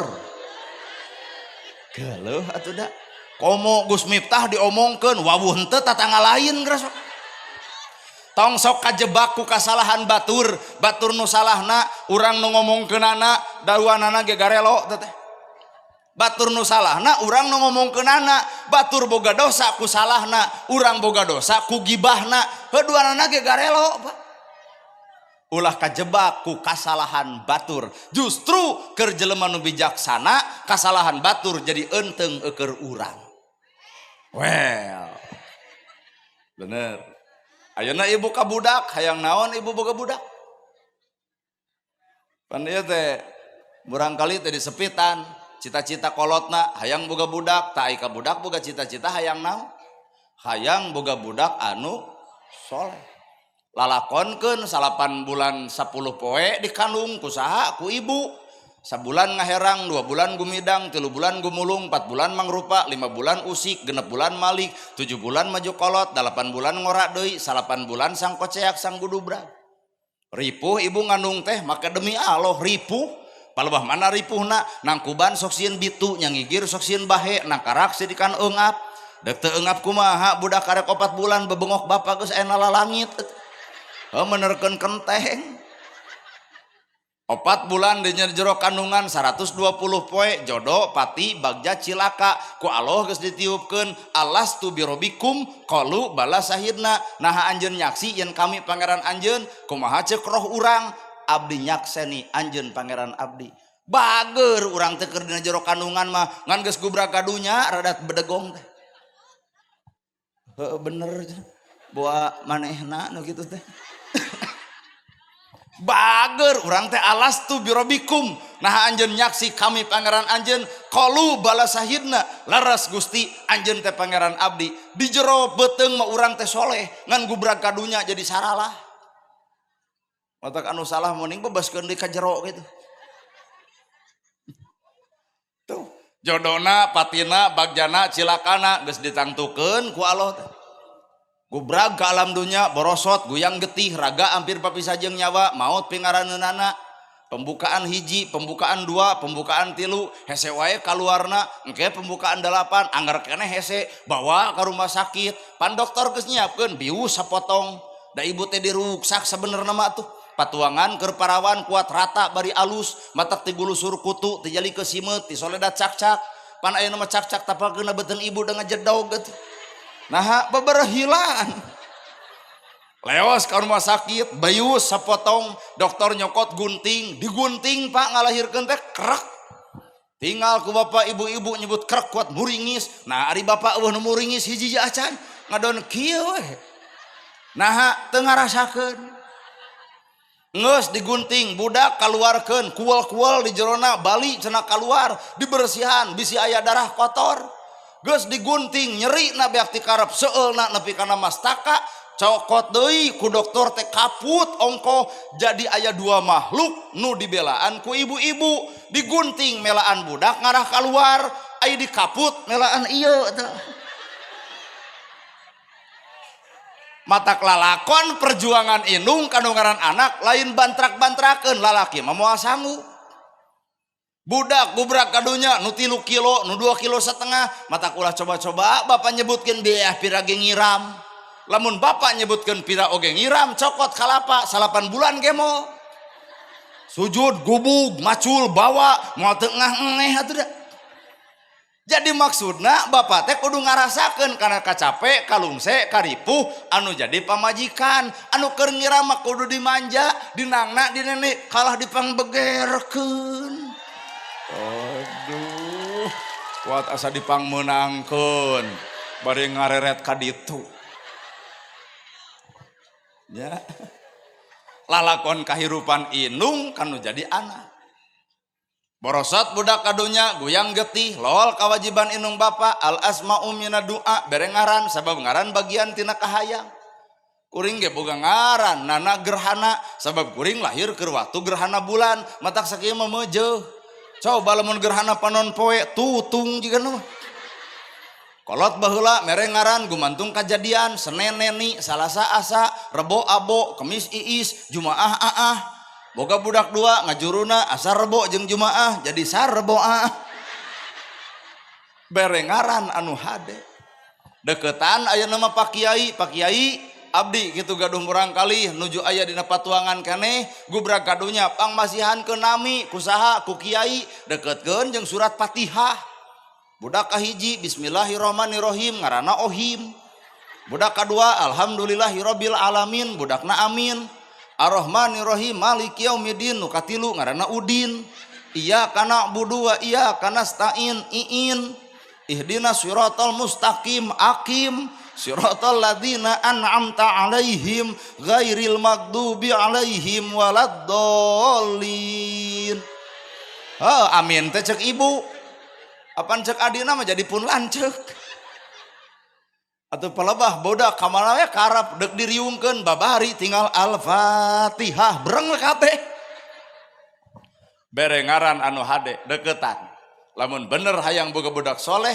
Speaker 2: geuleuh atuh da komo Gus Miftah diomongkeun wawuh henteu tatangga lain geura sok tong sok kajebak ku kasalahan batur nu salahna urang nu ngomongkeunana daruanana ge garelo teh batur nu salahna urang nu ngomongkeunana batur boga dosa ku salahna urang boga dosa ku gibahna heuduanana ge garelo ulah kajebak ku kasalahan batur justru keur jelema nu bijaksana kasalahan batur jadi enteng eukeur urang well bener ayeuna ibu ka budak hayang naon ibu boga budak pan ieu teh barangkali teh disepitan cita-cita kolotna hayang boga budak tak ika budak boga cita-cita hayang naon hayang boga budak anu soleh lalakonkeun 8 bulan 10 poe dikandung ku saha ku ibu sabulan ngaherang 2 bulan gumidang 3 bulan gumulung 4 bulan mangrupa 5 bulan usik 6 bulan malik 7 bulan maju kolot 8 bulan ngora deui 8 bulan sang koceak sang gudubra ripuh ibu ngandung teh maka demi Allah ripuh palebah mana ripuhna nangkuban sok sieun bitu nyangigir sok sieun bahe nangkarak sidikan eungap dek teu eungap kumaha budak karek 4 bulan bebengok bapa geus aya lalangit menerkeun kenteng 4 bulan di jero kandungan 120 poe jodoh pati bagja cilaka ku Allah geus ditiupkeun alastu birobikum qalu bala sahidna naha anjeun nyaksi yen kami pangeran anjeun kumaha ceuk roh urang abdi nyakseni anjeun pangeran abdi bager urang teh keur dina jero kandungan mah ngan geus gubrak kadunya radat bedegong teh heuh bener boa manehna nu kitu teh bager urang teh alastu birobikum nah anjeun nyaksi kami pangeran anjeun qalu bala sahidna laras Gusti anjeun teh pangeran abdi di jero beuteung mah urang teh soleh ngan gubrak kadunya jadi saralah matak anu salah mending bebaskeun di ka jero gitu tuh jodona patina bagjana cilakana geus ditangtukeun ku Allah teh gubrag ka alam dunya borosot guyang getih raga hampir papisah jeung nyawa maut pingaranneunana pembukaan 1 pembukaan 2 pembukaan 3 hese wae kaluarna engke pembukaan 8 anggar keneh hese bawa ka rumah sakit pan dokter geus nyiapkeun bius sapotong da ibu teh diruksak sabenerna mah tuh patuangan keur parawan kuat rata bari alus matak ti gulusur kutu ti jali ke simet ti soledat cak-cak pan ayeuna mah cak-cak tapalkeunna beuteung ibu dengan jedog nah beberhilan leos ke rumah sakit bayus sapotong dokter nyokot gunting digunting pak ngalahirkeun teh krek tinggal ku bapak ibu-ibu nyebut krek kuat muringis nah ari bapak eueuh nu muringis hiji acan ngadon kieu we nah teu ngarasakeun ngeus digunting budak kaluarkeun kuel-kuel di jerona bali cenah kaluar dibersihan bisi aya darah kotor geus digunting nyeri na beak ti karep seueulna nepi kana mastaka cokot deui ku dokter teh kaput ongko jadi aya dua makhluk nu dibelaan ku ibu-ibu digunting melaan budak ngarah keluar aya dikaput melaan ieu mata lalakon perjuangan indung kanu ngaran anak lain bantrak-bantrakeun lalaki mah moal sanggup budak gubrak kadunya nu 3 kilo nu 2,5 kilo mata ulah coba-coba bapak nyebutkeun biaya pira ge ngiram lamun bapak nyebutkeun pira oge ngiram cokot kalapa 8 bulan ge mo sujud gubug macul bawa moal teu ngeh atuh da jadi maksudna bapak teh kudu ngarasakeun kana kacape kalungse karipuh anu jadi pamajikan anu keur ngiram mah kudu dimanja dinangna dinene kalah dipangbegerkeun aduh kuat asa dipangmeunangkeun bari ngareret ka ditu ya lalakon kahirupan indung kanu jadi anak borosot budak kadunya goyang getih lol kewajiban indung bapak al asma'u mina doa berengaran sabab ngaran bagian tina kahayang kuring ge boga ngaran nana gerhana sabab kuring lahir keur waktu gerhana bulan matak sakieu mah meujeuh coba lamun gerhana panon poe tutung jiga nu kolot baheula mere ngaran gumantung kajadian Senin neni Salasa asa Rebo abo Kemis iis Jumaah aah boga budak 2 ngajuruna asa Rebo jeung Jumaah jadi sarebo bere ngaran anu hade deketan aya nama Pak Kiai abdi gitu gaduh murang kali nuju aya dina patuangan keneh gubrak kadunya pangmasihankeun nami kusaha ku Kiai deketkeun jeung surat Fatihah budak kahiji bismillahirrahmanirrahim ngaranna Ohim budak kadua alhamdulillahirabbil alamin budakna Amin arrahmanirrahim maliki yaumiddin nu katilu ngaranna Udin iyyaka na'budu wa iyyaka nasta'in Iin ihdinas siratal mustaqim Akim siratal ladzina an'amta alaihim ghairil maghdubi alaihim waladdallin amin teh cek ibu apaan cek adina mah jadi pun lancek atau pelebah bodak kamana we karap dek diriungkeun babari tinggal al-fatihah bereng kabeh bere ngaran anu hade deketan lamun bener hayang boga budak soleh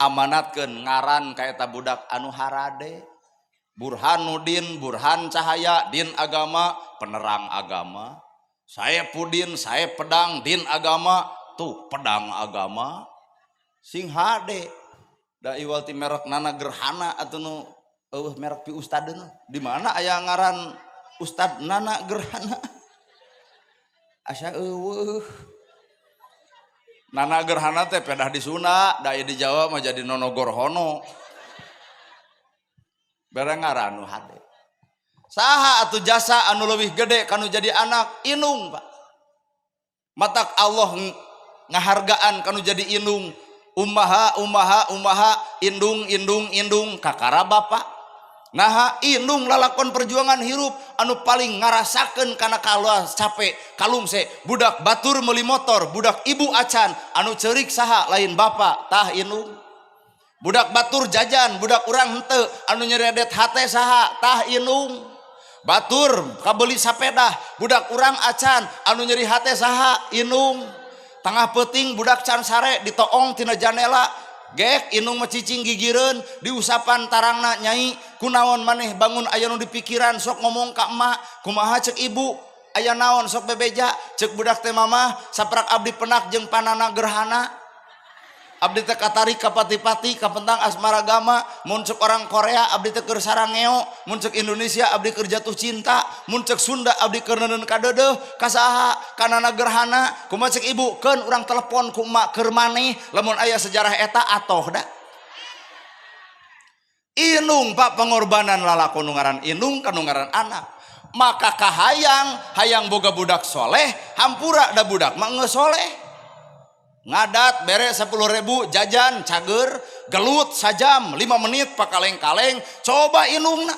Speaker 2: amanatkeun ngaran ka eta budak anu harade Burhanuddin burhan cahaya din agama penerang agama Saepudin saep pedang din agama tuh pedang agama sing hade da iwal ti merek nana gerhana atuh nu merek pi ustadeuna di mana aya ngaran ustad nana gerhana asa nana gerhana teh pedah di Sunda da di Jawa mah jadi nonogorhono bareng ngaran nu hade saha atuh jasa anu leuwih gede kanu jadi anak inung Pak matak Allah ngahargaan kanu jadi inung umaha indung kakara bapak nah indung lalakon perjuangan hirup anu paling ngarasakeun kana kalah capek kalungse budak batur meuli motor budak ibu acan anu ceurik saha lain bapak tah indung budak batur jajan budak urang henteu anu nyeredet hate saha tah indung batur kabeli sapeda budak urang acan anu nyeri hate saha indung tengah peting budak can sare ditoong tina janela gek indung macicing gigireun diusapan tarangna nyai kunaon maneh bangun aya nu dipikiran sok ngomong ka emak kumaha cek ibu aya naon sok bebeja cek budak teh mamah saprak abdi penak jeung panana gerhana abdi teh katarik ka pati-pati ka pentang asmaragama mun ceuk orang Korea abdi teh keur sarangeo mun ceuk Indonesia abdi keur jatuh cinta mun ceuk Sunda abdi keur neuneun ka deudeuh ka saha kana gerhana kumaha cek ibu keun urang telepon ku emak keur maneh lamun aya sejarah eta atoh da Inung Pak pengorbanan lalakon ngaran inung kanu ngaran anak. Maka hayang boga budak soleh, hampura da budak mah geus soleh. Ngadat bere 10.000 jajan cager, gelut sajam 5 menit pakaleng-kaleng, coba inungna.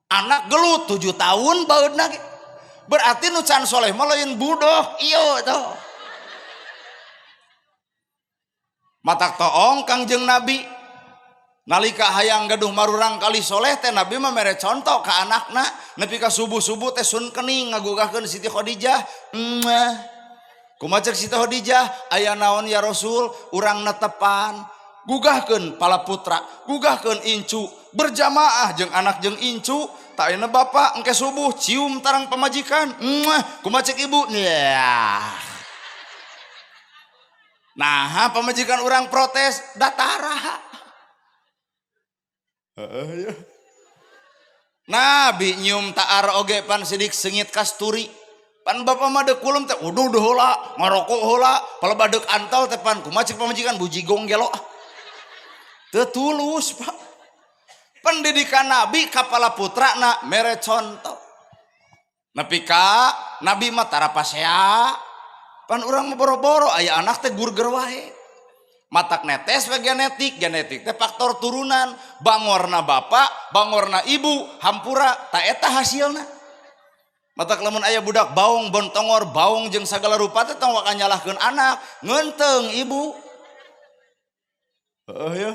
Speaker 2: Anak gelut 7 tahun baeudna ge. Berarti nu can soleh mah lain budoh ieu tuh. Matak toong Kangjeng Nabi nalika hayang gaduh marurang kali soleh teh Nabi mah mere contoh ke anakna nepi ka subuh-subuh teh sun kening ngagugahkeun Siti Khadijah. Kumaha ceuk Siti Khadijah, aya naon ya Rasul, urang netepan gugahkeun pala putra, gugahkeun incu berjamaah jeung anak jeung incu, tak ayeuna bapak engke subuh cium tarang pamajikan. Kumaha ceuk ibu? Nah, pamajikan urang protes dataraha. Nabi nyium taar oge pan sidik sengit kasturi. Pan bapak mah deuk kulum teh uduh heula, ngarokok heula, pala badeuk antol teh pan kumaha ceuk pamajikan bujigong gelo. Teu tulus, Pak. Pendidikan Nabi kapala putrana mere contoh. Nepi ka Nabi mah tara pasea. Pan urang mah boro-boro aya anak teh gurger wae. Matak netes we genetik teh faktor turunan, bangorna bapak bangorna ibu hampura tak eta hasilna. Matak lamun aya budak baung bontongor baung jeung sagala rupa teh tong waka nyalahkeun anak ngeunteung ibu. Ya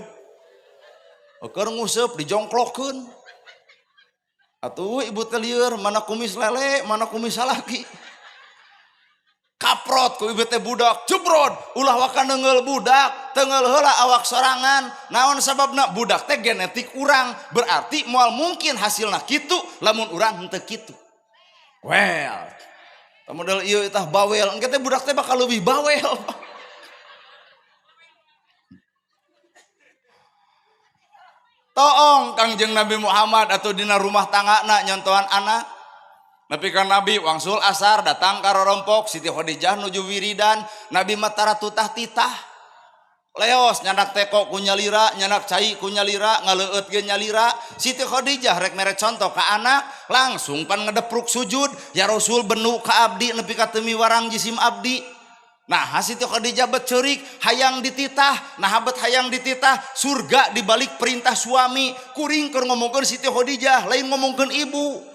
Speaker 2: keur nguseup dijongklokkeun atuh ibu teh lieur mana kumis lele mana kumis salaki. Kaprot ku ibu teh budak jebrod ulah waka neungeul budak teungeul heula awak sorangan. Naon sababna? Budak teh genetik urang, berarti moal mungkin hasilna kitu lamun urang henteu kitu. Well model ieu tah bawel engke teh budak teh bakal leuwih bawel. Toong Kangjeng Nabi Muhammad atau dina rumah tanggana nyontohan anak. Nepi ka Nabi wangsul asar datang ka rorompok Siti Khadijah nuju wiridan. Nabi mah tara tutah-titah. Leos nyandak teko ku nyalira, nyandak cai ku nyalira, ngaleueut ge nyalira. Siti Khadijah rek mere contoh ka anak, langsung pan ngedepruk sujud, ya Rasul benu ka abdi nepi ka teu miwarang jisim abdi. Nah, Siti Khadijah bet ceurik hayang dititah, nah bet hayang dititah surga dibalik perintah suami. Kuring keur ngomongkeun Siti Khadijah, lain ngomongkeun ibu.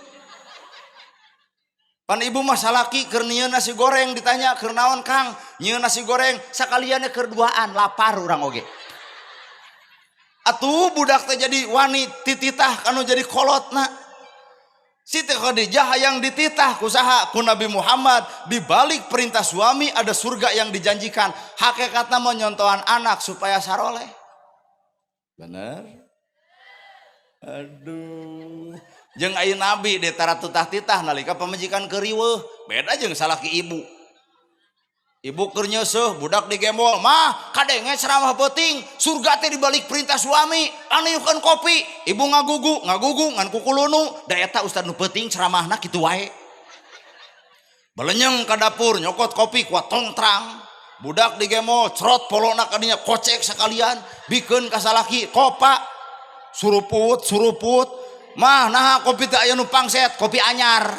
Speaker 2: Pan ibu mah salaki keur nyieun nasi goreng ditanya keur naon Kang? Nyieun nasi goreng sakaliannya keur duaan lapar urang oge. Atuh budak teh jadi wani tititah kanu jadi kolotna. Siti Khadijah hayang dititah ku saha? Ku Nabi Muhammad. Di balik perintah suami ada surga yang dijanjikan. Hakikatna mah nyontohan anak supaya saroleh. Bener? Aduh. Jeung aya Nabi di tara tutah-titah nalika pamajikan keur riweuh, beda jeung salaki ibu. Ibu keur nyeuseum budak digembol, "Mah, kadenge ceramah penting, surga teh dibalik perintah suami, aniukeun kopi." Ibu ngagugu ngan kukulunu, da eta ustad nu penting ceramahna kitu wae. Balenyeng ka dapur nyokot kopi ku tongtrang. Budak digembol, cerot polona ka dinya kocek sakalian, bikeun ka salaki, "Kopa." Suruput. Mah nah kopi teh aya nu pangset, kopi anyar.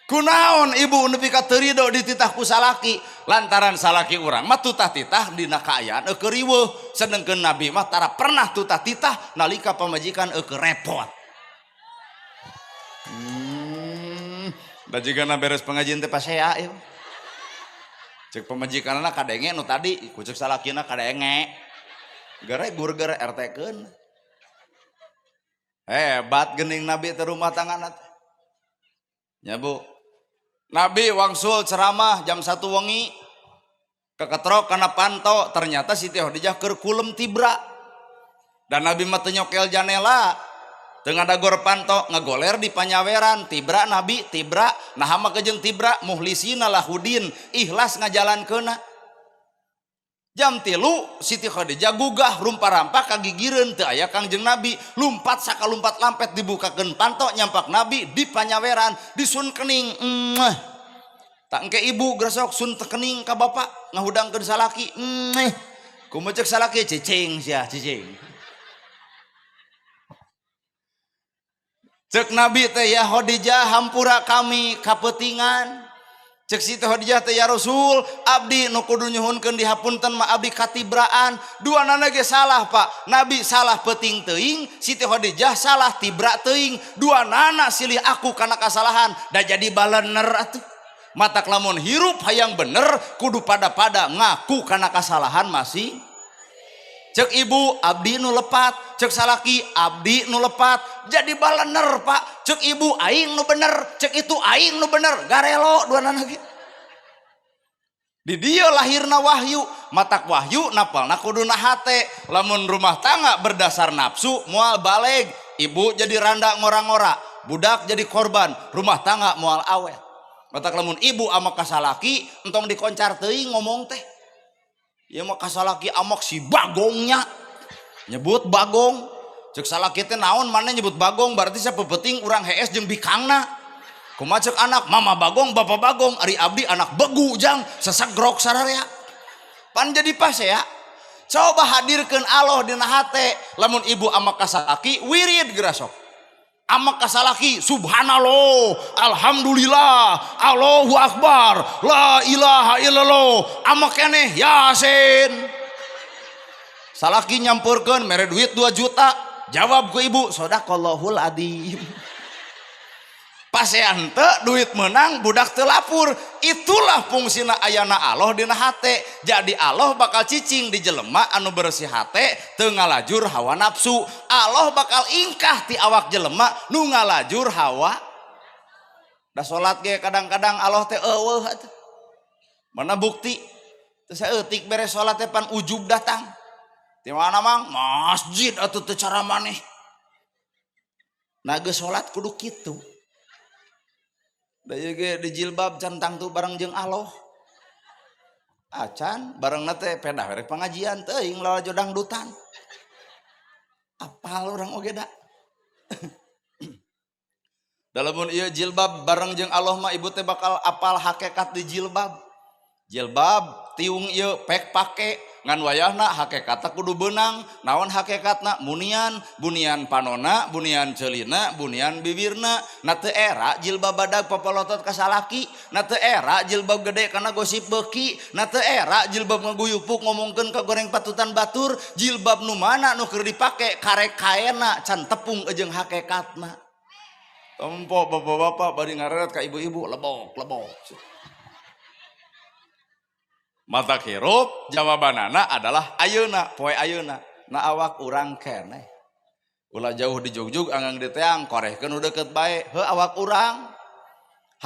Speaker 2: Kunaon ibu nepi ka teu ridho dititah ku salaki, lantaran salaki urang mah tutah-titah dina kaayaan keur riweuh, sedengkeun Nabi mah tara pernah tutah-titah nalika pamajikan keur repot. Da jigana beres pengajian teh pasea ieu. Cek pamajikanna kadenge nu tadi, ku cek salakina kadenge. Gara gurger RT-keun. Hebat gening Nabi teh rumah tangga teh. Ya Bu. Nabi wangsul ceramah jam 1 wengi keketrok kana panto, ternyata Siti Khadijah keur kulem tibra. Dan Nabi mah teu nyokel janela. Teu ngadagor panto, ngagoler di panyaweran, tibra Nabi, tibra, naha mah kejeung tibra muhlisina lahudin, ikhlas ngajalankeunna. Jam 3 Siti Khadijah gugah rumpa-rampa kagigireun teu aya Kangjeng Nabi, lumpat sakalumpat lampet dibukakeun panto nyampak Nabi di panyaweran disun kening. Tak engke ibu gresok sun kening ka bapak ngahudangkeun salaki. Kumaha ceuk salaki cicing sia cicing. Cek Nabi teh ya Khadijah hampura kami kapetingan. Cek Siti Khadijah teh ya Rasul abdi nu kudu nyuhunkeun dihapunten mah abdi katibraan. Duanana ge salah Pak. Nabi salah peuting teuing, Siti Khadijah salah tibra teuing. Duanana silih aku kana kasalahan da jadi balener atuh. Matak lamun hirup hayang bener kudu pada-pada ngaku kana kasalahan masih. Cek ibu abdi nu lepat, cek salaki abdi nu lepat, jadi balener Pak. Cek ibu aing nu bener, cek itu aing nu bener, garelo duanana ge. Di dia lahirna wahyu, matak wahyu napalna kuduna hate. Lamun rumah tangga berdasar nafsu moal baleg, ibu jadi randa ngora-ngora, budak jadi korban, rumah tangga moal awet. Matak lamun ibu ama kasalaki entong dikoncar teuing ngomong teh. Ya mah kasalaki amok si bagongnya nyebut bagong. Cek salaki teh naon mana nyebut bagong berarti saya pepeting urang hees jeung bikangna. Kumaha cek anak mama bagong bapak bagong ari abdi anak begu jang sesagrok sararea. Pan jadi pas ya. Coba hadirkeun Allah dina hate lamun ibu ama kasalaki wirid geura sok. Ama kasalaki subhanallah alhamdulillah Allahu akbar la ilaha illallah ama keneh yasin. Salaki nyampurkeun mere duit 2 juta jawab ku ibu sodaqallahul adzim. Pas henteu duit menang budak teu lapur. Itulah fungsina ayana Allah dina hate. Jadi Allah bakal cicing di jelema anu bersih hate teu ngalajur hawa nafsu. Allah bakal ingkah ti awak jelema nu ngalajur hawa. Da salat ge kadang-kadang Allah teh eueuh atuh. Mana bukti? Teu saeutik beres salat teh pan ujub datang. Di mana mang? Masjid atuh teu cara maneh. Nah geus salat kudu kitu. Da ieu ge di jilbab cantang tuh bareng jeung Allah. Acan bareng teh pedah rek pengajian teuing lalajo dangdutan. Apal urang oge da. Dalamun ieu jilbab bareng jeung Allah mah ibu teh bakal apal hakikat di jilbab. Jilbab tiung ieu pek pake ngan wayahna hakikatna kudu beunang. Naon hakikatna? Bunian panona, bunian ceulina, bunian bibirna. Na teu era jilbab badag papalotot ka salaki, na teu era jilbab gede kana gosip beuki, na teu era jilbab ngaguyupuk ngomongkeun ka goreng patutan batur. Jilbab nu mana nu keur dipake karek kaena can tepung jeung hakikatna. Tompo bapak-bapak bari ngareret ka ibu-ibu lebok. Mata hirup jawabanana adalah ayeuna poe ayeuna na awak urang keneh ulah jauh di jugjug anggang di teang korehkeun nu deukeut bae heuh awak urang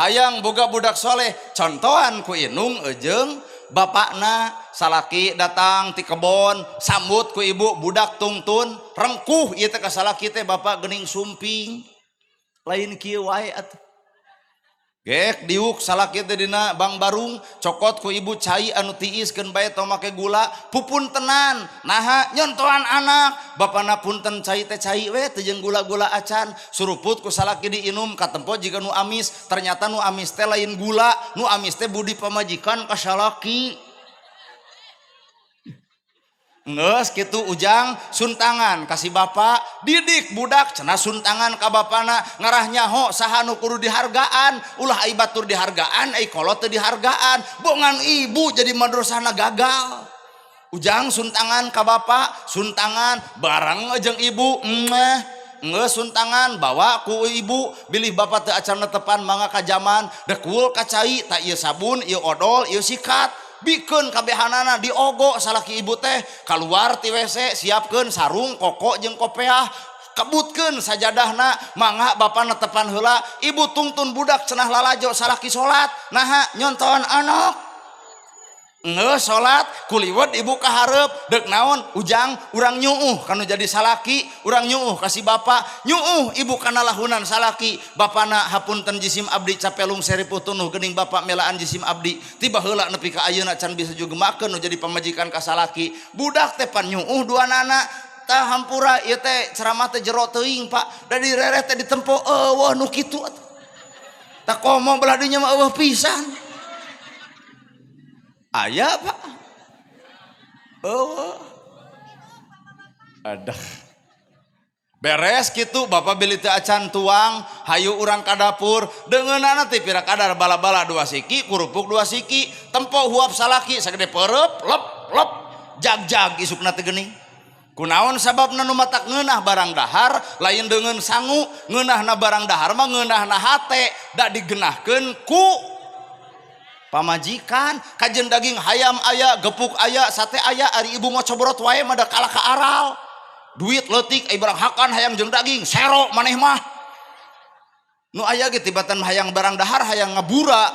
Speaker 2: hayang boga budak soleh contohan ku inung jeung bapakna salaki datang ti kebon sambut ku ibu budak tungtun rengkuh ieu teh ka salaki teh bapak geuning sumping lain kieu wae atuh. Gek diuk salaki teh dina Bang Barung cokot ku ibu cai anu tiiskeun bae tong make gula pupun tenan naha nyontohan anak bapana punten cai teh cai we teu jeung gula-gula acan suruput ku salaki diinum katempo jika nu amis ternyata nu amis teh lain gula nu amis teh budi pamajikan ka salaki. Ngeus kitu ujang suntangan kasih bapak didik budak cenah suntangan ka bapana ngarah nyaho saha nu kudu dihargaan ulah ai batur dihargaan ai kolot teu dihargaan bongan ibu jadi madrasahna gagal. Ujang suntangan ka bapak suntangan bareng jeung ibu ngeus suntangan bawa ku ibu bilih bapak teu acan netepan mangga ka zaman dekul ka cai ta ieu sabun ieu odol ieu sikat bikeun kabehanana diogo salaki ibu teh keluar ti WC siapkeun sarung koko jeung kopeah kebutkeun sajadahna mangga bapa netepan heula ibu tungtun budak cenah lalajo salaki salat naha nyonton anak ngeus salat kuliwet ibu kahareup deuk naon ujang urang nyuuh kanu jadi salaki urang nyuuh kasih bapa nyuuh ibu kana lahunan salaki bapana hapunten jisim abdi capelung seripu tunuh geuning bapa melaan jisim abdi tiba heula nepi ka ayeuna can bisa jugemakeun nu jadi pamajikan ka salaki budak teh pan nyuuh duanana tah hampura ieu teh ceramah teh jero teuing Pak da direreh teh ditempo eueuh nu kitu tah komo belah dinya mah eueuh pisan. Aya Pak ada beres gitu bapak beli teu acan tuang hayu urang ka dapur deungeunana teh pira kadar bala-bala 2 siki kurupuk 2 siki tempo huap salaki sagede pereup lep lep jag-jag isukna teh geuning kunaon sababna nu matak ngeunah barang dahar lain deungeun sangu ngeunahna barang dahar mah ngeunahna hate da digeunahkeun ku pamajikan kajen daging hayam aya gepuk aya sate aya ari ibu ngocobrot wae mah da kalah ka aral duit leutik ai barang hakan hayang jeung daging sero maneh mah nu aya ge tibatan hayang barang dahar hayang ngabura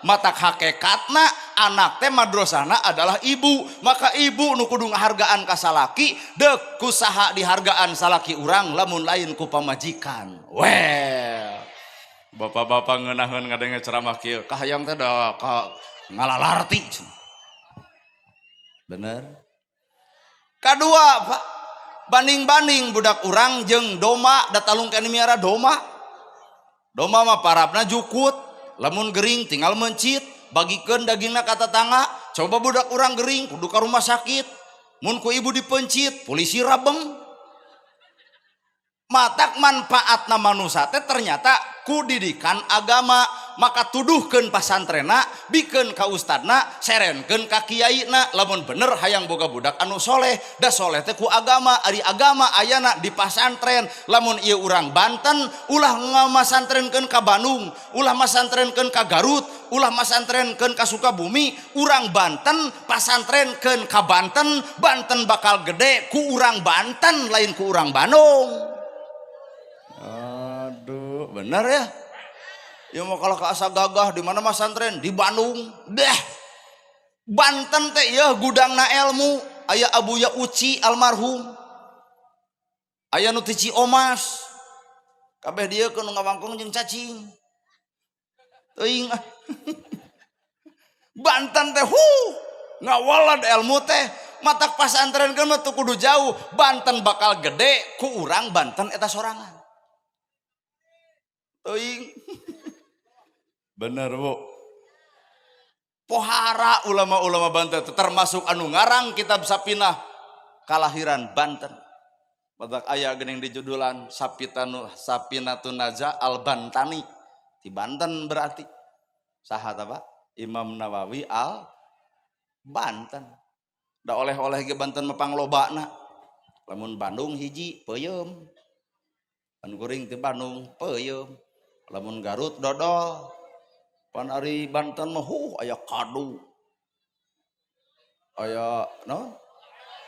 Speaker 2: matak hakikatna anak teh madrasahna adalah ibu maka ibu nu kudu ngahargaan ka salaki deuk kusaha dihargaan salaki urang lamun lain ku pamajikan well bapak-bapak ngeunaheun ngadenge ceramah kieu ka hayang teh da ka ngalalarti bener kadua Pak banding-banding budak urang jeung doma da talung kana miara doma mah parabna jukut lamun gering tinggal mencit bagikeun dagingna ka tetangga coba budak urang gering kudu ka rumah sakit mun ku ibu dipencit polisi rabeng matak manfaatna manusia teh ternyata ku didikan agama maka tuduhkeun pasantrenna bikeun ka ustadna serenkeun ka kiaina lamun bener hayang boga budak anu soleh da soleh teh ku agama ari agama ayana di pasantren lamun ieu urang Banten ulah ngamasantrenkeun ka Bandung ulah masantrenkeun ka Garut ulah masantrenkeun ka Sukabumi urang Banten pasantrenkeun ka Banten Banten bakal gede ku urang Banten lain ku urang Bandung. Aduh bener ya ya mau kalau ke asa gagah di mana mas santren di Bandung deh Banten teh ya gudangna ilmu aya Abuya Uci almarhum aya nu Tici Omas kabeh dia keur ngawangkung jeung cacing teuing Banten teh ngawalad ilmu teh matak pasantren kan mah teu kudu jauh Banten bakal gede ku urang Banten eta sorangan teuing bener Bu pohara ulama-ulama Banten termasuk anu ngarang kitab Sapinah kalahiran Banten badak aya geuning di judulan Sapinatun Naja al Bantani di Banten berarti saha ta Pak Imam Nawawi al Banten da oleh-oleh ge Banten mah panglobana lamun Bandung hiji peuyeum anu kuring ti Bandung peuyeum lamun Garut dodol pan ari Banten mah aya kadu aya naon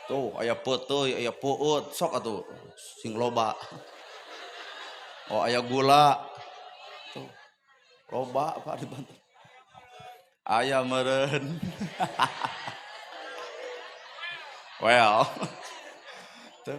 Speaker 2: tuh aya peuteuy aya peueut sok atuh sing loba oh aya gula tuh loba Pak di Banten aya meureun well tuh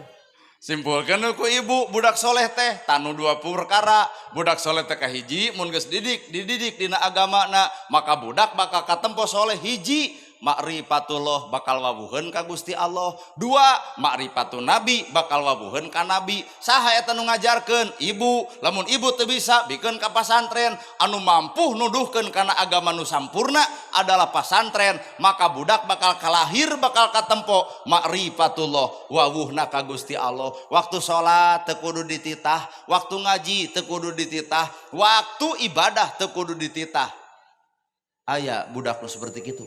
Speaker 2: simpulkan ku ibu budak soleh teh tanu 20 perkara budak soleh teh kahiji mun geus dididik dina agamana maka budak bakal katempo soleh hiji ma'rifatullah bakal wawuheun ka Gusti Allah dua ma'rifatun nabi bakal wawuheun ka nabi saha eta nu ngajarkeun ibu lamun ibu teu bisa bikeun ka pasantren anu mampu nuduhkeun kana agama nu sampurna adalah pasantren maka budak bakal kalahir bakal katempo ma'rifatullah wawuhna ka Gusti Allah waktu salat teu kudu dititah waktu ngaji teu kudu dititah waktu ibadah teu kudu dititah aya budak nu seperti kitu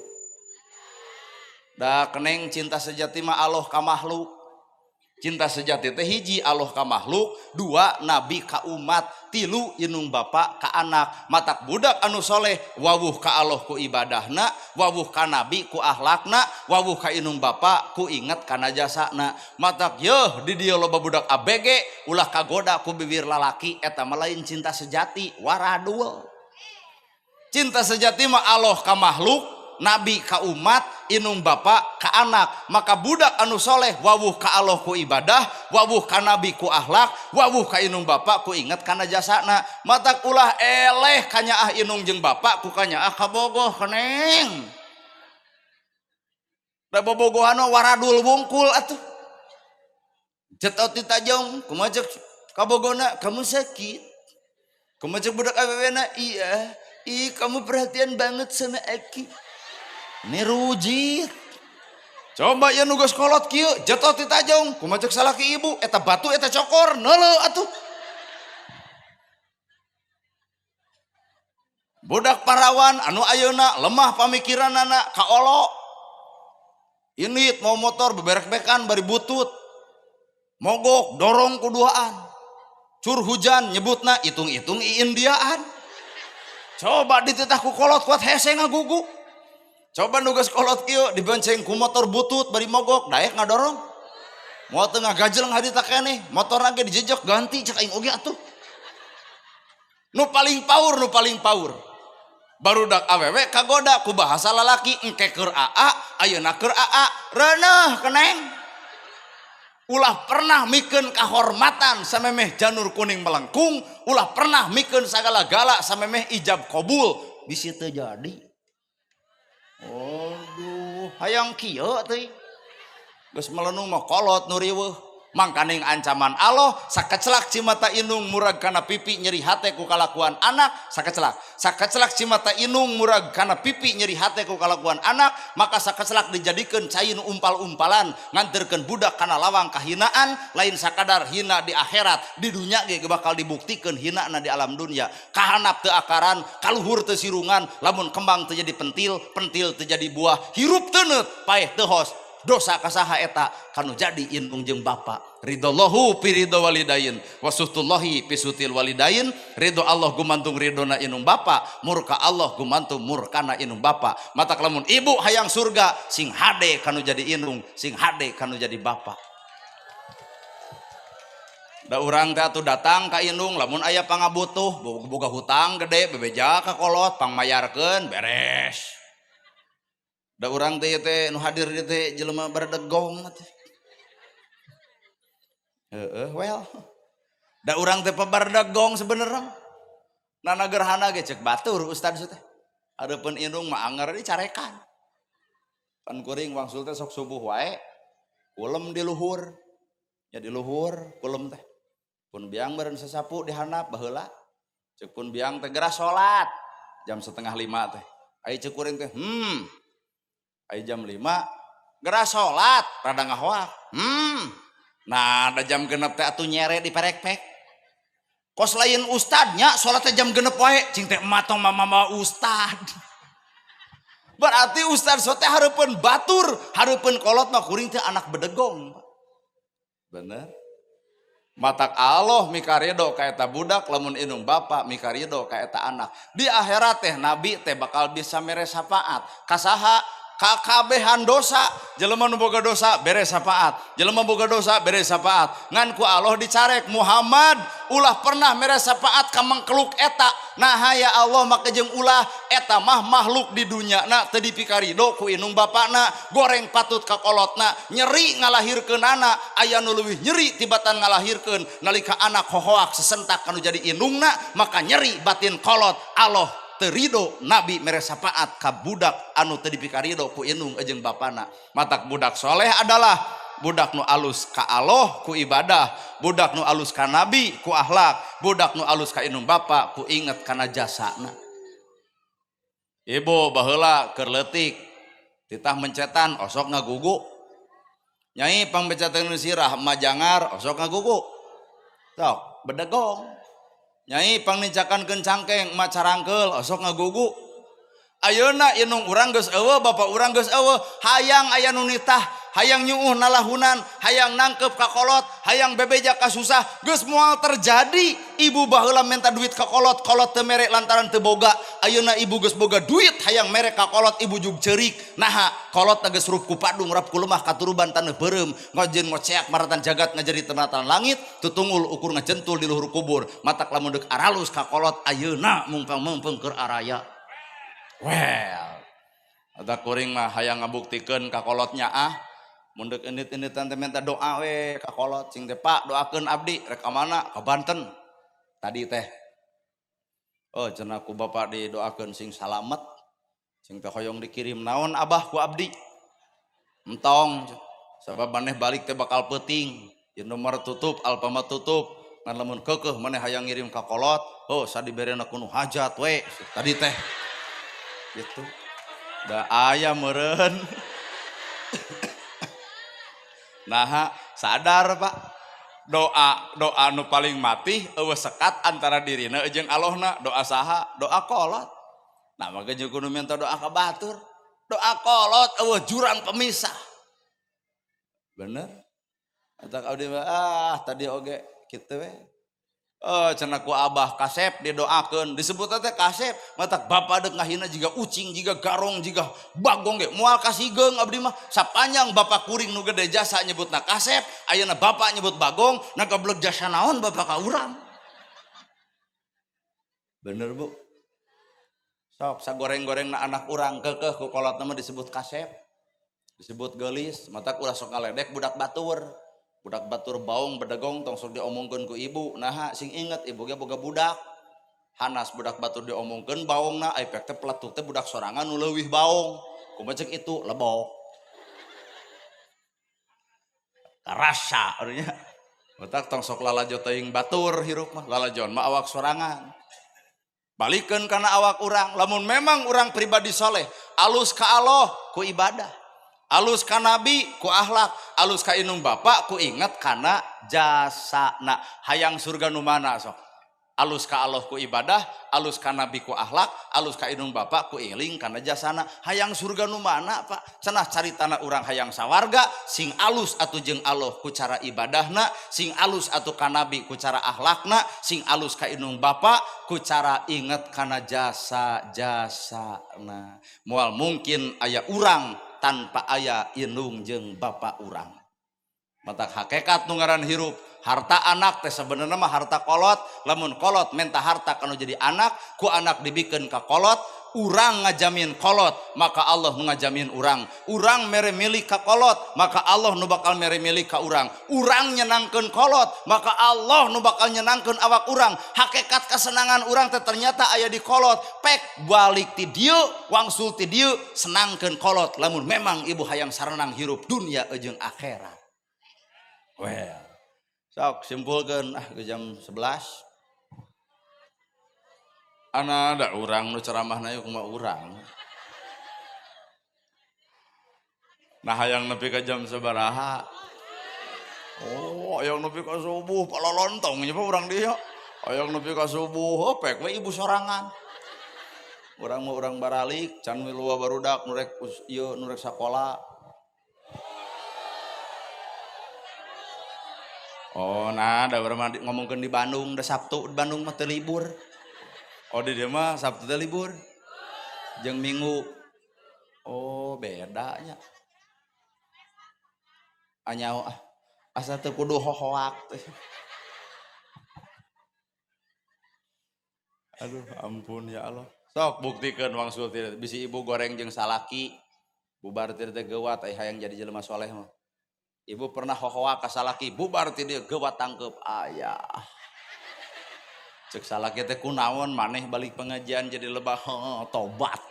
Speaker 2: da keneng cinta sejati mah Allah ka makhluk cinta sejati teh hiji Allah ka makhluk dua nabi ka umat tilu inung bapa ka anak matak budak anu soleh wawuh ka Allah ku ibadahna wawuh ka nabi ku akhlakna wawuh ka inung bapa ku inget kana jasana matak yeuh di dieu loba budak ABG ulah kagoda ku bibir lalaki eta mah lain cinta sejati waradul cinta sejati mah Allah ka makhluk nabi ka umat inung bapa ka anak maka budak anu soleh wawuh ka Allah ku ibadah wawuh ka nabi ku akhlak wawuh ka inung bapa ku inget kana jasana matak ulah eleh kanyaah inung jeung bapa ku kanyaah kabogoh keneng da bobogohan waradul wungkul atuh cetot ditajong kumaha ceuk kabogona kamu sakit kumaha ceuk budak awewena iya kamu perhatian banget sama Aki ini rujit Coba ya nugas kolot kieu jatuh ti tajong kumaha ceuk salah ki ibu eta batu eta cokor neuleuh atuh. Budak parawan anu ayeuna lemah pamikiranana kaolo. Ini mau motor beberek-bekan bari butut. Mogok dorong kuduaan. Cur hujan nyebutna itung-itung iindiaan. Coba dititah ku kolot kuat hese ngagugu. Coba nugas kolot kieu dibonceng ku motor butut bari mogok daek ngadorong. Moal teu ngagajel ngadita keneh, motor lagi dijejok ganti cek aing oge atuh. Nu paling paur. Barudak awewe kagoda ku bahasa lalaki engke keur aa ayeuna keur aa reuneuh keneng. Ulah pernah mikeun kahormatan samemeh janur kuning melengkung, ulah pernah mikeun sagala-gala samemeh ijab kabul bisi teu jadi. Aduh, hayang kieu teh. Geus melenung mah kolot nu riweuh. Mangkaning ancaman Allah sakeclak cimata inung murag kana pipi nyeri hate ku kalakuan anak sakeclak cimata inung murag kana pipi nyeri hate ku kalakuan anak maka sakeclak dijadikeun cai nu umpal-umpalan nganterkeun budak kana lawang kahinaan lain sakadar hina di akhirat di dunya ge bakal dibuktikeun hinana di alam dunya kahanap teu akaran kaluhur teu sirungan lamun kembang teu jadi pentil teu jadi buah hirup teu neut paeh teu hos dosa kasaha eta kanu jadi indung jeung bapa ridallahu fi ridho walidain wasuhtullahi fi sutil walidain ridho Allah gumantung ridona indung bapa murka Allah gumantung murkana indung bapa matak lamun ibu hayang surga sing hade kanu jadi indung sing hade kanu jadi bapa. Da urang teh atuh datang ka indung lamun aya pangabutuh boga hutang gede bebeja ka kolot pangmayarkeun beres. Da urang teh nu hadir di teh jelema bardegong teh. Well. Da urang teh pabardegong sebenarnya. Nana gerhana ge cek batur ustad teh. Adeupeun indung mah anger dicarekan. Pan kuring wangsul teh sok subuh wae. Kulem di luhur. Ya di luhur kulem teh. Pun biang beureun sasapu dihandap baheula. Cek pun biang teh geura salat jam 4:30 teh. Ai cek kuring teh ai jam 5 geura salat rada ngahoak nah ada jam genep teh atuh nyere di perek-pek kos lain ustadnya salat teh jam genep wae cing teh matong mama ustad berarti ustad sote hareupeun batur hareupeun kolot mah kuring teh anak bedegong bener matak Allah mikaredo ka eta budak lamun indung bapa mikaredo ka eta anak di akhirat teh nabi teh bakal bisa mere syafaat kasaha kakabehan dosa jelema nu boga dosa beres syafaat jelema boga dosa beres syafaat ngan ku Allah dicarek Muhammad ulah pernah mere syafaat ka mangkeluk eta nah ya Allah maka jeung ulah eta mah makhluk di dunya na teu dipikarido ku indung bapana goreng patut ka kolotna nyeri ngalahirkeun anak aya nu leuwih nyeri tibatan ngalahirkeun nalika anak hohoak sesentak kanu jadi indungna maka nyeri batin kolot Allah terido nabi mere syafaat ka budak anu teu dipikarido ku indung jeung bapana matak budak soleh adalah budak nu alus ka Allah ku ibadah budak nu alus ka nabi ku akhlak budak nu alus ka indung bapa ku inget kana jasana. Ibu baheula keur leutik titah mencetan osok ngagugu nyai pangbecateun sirah majangar osok ngagugu sok bedegong nyai pangnincakankeun cangkeng macarangkeul osok ngagugu ayeuna indung urang geus eueuh bapa urang geus eueuh hayang aya nu nitah hayang nyuuh nalahunan hayang nangkep ka kolot hayang bebeja ka susah geus moal terjadi ibu baheula minta duit ka kolot kolot teu mere lantaran teu boga ayeuna ibu geus boga duit hayang mere ka kolot ibu jug ceurik naha kolot geus rup ku padung rap ku lemah katuruban taneuh beureum ngojeun ngoceak maratan jagat ngajari tenatan langit tutungul ukur ngajentul di luhur kubur matak lamun deuk aralus ka kolot ayeuna mumpang-mumpung keur araya. Well ada kuring mah hayang ngabuktikeun ka kolotnya mun deuk endit-enditan teh minta doa we ka kolot cing teh Pak doakeun abdi rek ka mana ka Banten tadi teh oh cenah ku bapa didoakeun sing salamet sing teh hoyong dikirim naon abah ku abdi entong sabab maneh balik teh bakal peuting jeung nomor tutup alfamart tutup ngan lamun keukeuh maneh hayang ngirim ka kolot oh sadiberena kudu hajat we tadi teh gitu da aya meureun Nah sadar Pak doa nu paling mati eueuh sekat antara dirina jeung Allahna doa saha doa kolot. Nah maka jeung kudu minta doa ka batur doa kolot eueuh jurang pemisah bener eta abdi tadi oge kitu we cenah ku abah kasep didoakeun disebut teh kasep matak bapa deuk ngahina jiga ucing jiga garong jiga bagong ge moal kasigeung abdi mah sapanjang bapa kuring nu gede jasa nyebutna kasep ayeuna bapa nyebut bagong na goblok jasa naon bapa ka urang bener Bu sok sagoreng-gorengna anak urang keukeuh ku kolotna mah disebut kasep disebut geulis matak ulah sok ngaledek budak batur baung bedegong tong sok diomongkeun ku ibu naha sing inget ibu ge boga budak hanas budak batur diomongkeun baungna efek teh peletuk teh budak sorangan nu leuwih baung kumaha ceuk itu lebok rasa artinya matak tong sok lalajo teuing batur hirup mah lalajon mah awak sorangan balikeun kana awak urang lamun memang urang pribadi soleh alus ka Allah ku ibadah alus ka nabi ku akhlak alus ka inung bapa ku inget kana jasana hayang surga nu mana sok alus ka Allah ku ibadah alus ka nabi ku akhlak alus ka inung bapa ku eling kana jasana hayang surga nu mana Pak cenah caritana urang hayang sawarga sing alus atuh jeung Allah ku cara ibadahna sing alus atuh ka nabi ku cara akhlakna sing alus ka inung bapa ku cara inget kana jasa-jasana moal mungkin aya urang tanpa aya indung jeung bapa urang matak hakikat nu ngaran hirup harta anak teh sebenarnya mah harta kolot lamun kolot menta harta kanu jadi anak ku anak dibikeun ka kolot urang ngajamin kolot maka Allah nu ngajamin urang mere milik ka kolot maka Allah nu bakal mere milik ka urang nyenangkeun kolot maka Allah nu bakal nyenangkeun awak urang hakikat kesenangan urang teh ternyata aya di kolot pek balik ti dieu wangsul ti dieu senangkeun kolot lamun memang ibu hayang sarenang hirup dunia jeung akhirat well sok simpulkeun ke jam 11 ana ada urang nu ceramahna kumaha urang nah hayang nepi ka jam sabaraha hayang nepi ka subuh palolontong nya urang dieu hayang nepi ka subuh pek we ibu sorangan urang mah urang baralik can milua barudak nu rek ieu nu rek sakola nah da urang ngomongkeun di Bandung da Sabtu di Bandung mah teu libur di dieu mah Sabtu teh libur jeung Minggu beda nya anyao asa teu kudu hohoak teh aduh ampun ya Allah sok buktikeun wangsul teh bisi ibu goreng jeung salaki bubar teh geuwat hayang jadi jelema soleh mah ibu pernah hohoak ka salaki bubar ti dieu geuwat tangkep aya cek salaki teh kunaon maneh balik pengajian jadi lebah tobat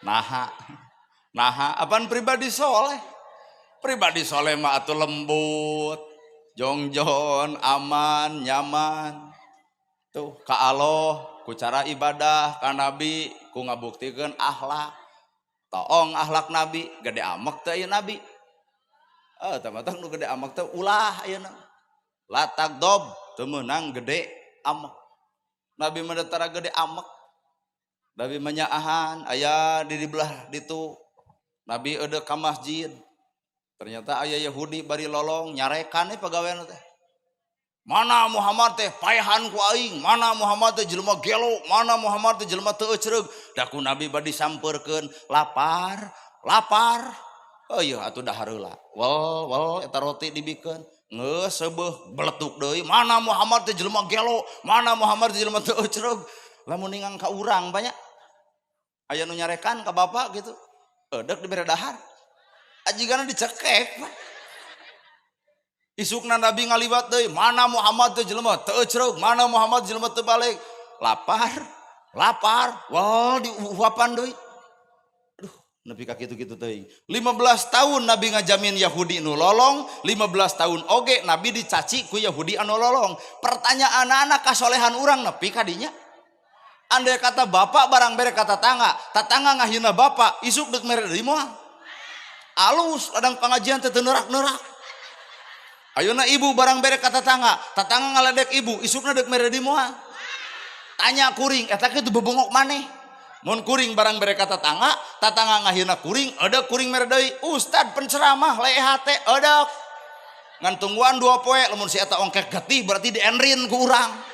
Speaker 2: naha apaan pribadi soleh mah atuh lembut jongjon aman nyaman tuh ka Allah ku cara ibadah ka nabi ku ngabuktikeun akhlak toong akhlak nabi gede amek teh aya nabi tamatang nu gede amek teh ulah ayeuna latak dob teu meunang gede amek nabi mah tara gede amek nabi menyaahan aya di belah ditu nabi eudeuh ka masjid ternyata aya Yahudi bari lolong nyarekan pagawean teh mana Muhammad teh paehan ku aing mana Muhammad teh jelema gelo mana Muhammad teh jelema teu ecereug da ku nabi badi sampeurkeun lapar iya atuh dahar heula wal eta roti dibikeun geus seubeuh beletuk deui mana Muhammad teh jelema gelo mana Muhammad teh jelema teu ecereug lamun ningang ka urang banyak aya nu nyarekan ka bapak gitu eudek dibere dahar ajigana dicekek isukna nabi ngaliwat deui mana Muhammad teh jelema teu ecereug mana Muhammad jelema teu balik lapar wah diuapan deui aduh nepi ka kitu-kitu teuing 15 tahun nabi ngajamin Yahudi nu lolong 15 tahun oge nabi dicaci ku Yahudi anu lolong pertanyaan anak kasolehan urang nepi ka dinya andai kata bapak barang bere kata tetangga ngahina bapak isuk deuk mere deui moal alus ladang pengajian teu neurak-neurak. Ayeuna ibu barang bere ka tatangga ngaledek ibu, isukna deuk mere di moal. Tanya kuring, eta kitu bebongok maneh. Mun kuring barang bere ka tatangga ngahina kuring, eudeuh kuring mere deui. Ustad penceramah leha teh eudeuh. Ngan tungguan 2 poe lamun si eta ongkek getih berarti dienrin ku urang.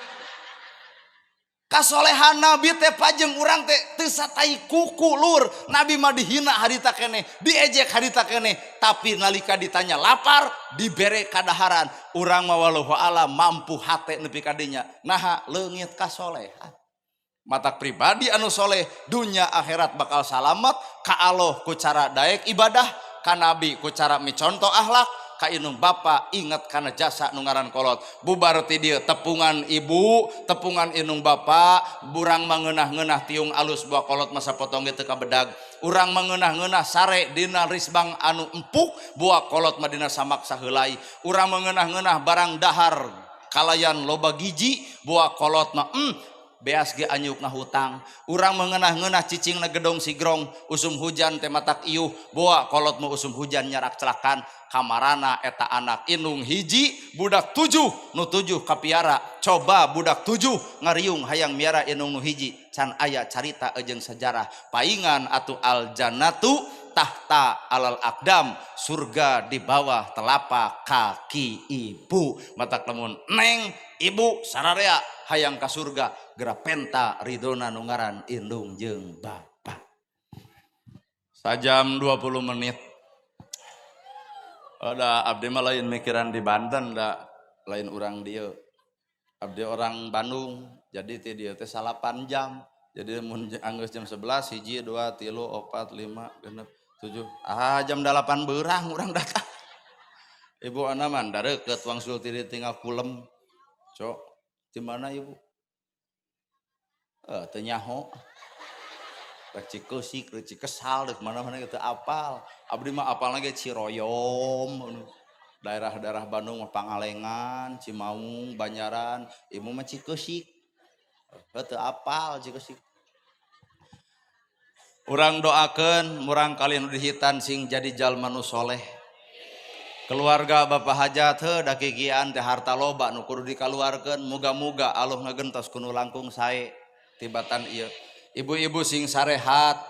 Speaker 2: Kasolehan Nabi teh pajeng urang teh teu satai kuku lur. Nabi mah dihina harita keneh, diejek harita keneh, tapi nalika ditanya lapar dibere kadaharan. Urang mah wallahu alam mampu hate nepi ka dinya. Naha leungit kasolehan. Matak pribadi anu soleh dunya akhirat bakal salamet ka Allah ku cara daek ibadah, ka Nabi ku cara miconto akhlak, ka inung bapa ingat kana jasa nu ngaran kolot. Bubar ti dieu tepungan ibu, tepungan inung bapa, burang mangeunah-ngeunah tiung alus buah kolot masa potong ge teu kabedag. Urang mangeunah-ngeunah sare dina risbang anu empuk, buah kolot mah dina samak saheulai. Urang mangeunah-ngeunah barang dahar kalayan loba giji, buah kolot mah beas ge anyuk ngahutang. Urang mengenah-ngenah cicingna gedong sigrong, usum hujan teh matak iuh, boa kolot mau usum hujan nyarak celakan. Kamarana eta anak inung hiji budak 7 nu 7 kapiara. Coba budak 7 ngariung hayang miara inung nu hiji, can aya carita jeung sejarah. Paingan atuh al jannatu tahta alal akdam, surga di bawah telapak kaki ibu. Matak lamun neng ibu sararea hayang ka surga, gera penta ridona nu ngaran indung jeung bapa. Sajam 20 menit. Ada abdi mah lain mikiran di Banten, da lain urang dieu. Abdi orang Bandung, jadi ti dieu teh 8 jam. Jadi mun anggeus jam 11 1 2 3 4 5 6 7 jam 8 beurang urang datang. Ibu ana man dareukeut wangsul ti tinggal kulem. Cok, di mana ibu? Teu nyaho. Rek cikeusik, rek cikesal, deuk mana-mana teu apal. Abdi mah apalna ge Ciroyom, daerah-daerah Bandung mah Pangalengan, Cimaung, Banyaran. Ibu mah cikeusik. Teu apal cikeusik. Urang doakeun murang kali nu dihitan sing jadi jalma nu soleh. Keluarga Bapak Hajat heuh da kikian teh harta loba nu kudu dikaluarkeun, muga-muga Allah ngagentos ku nu langkung sae tibatan ieu. Ibu-ibu sing sarehat,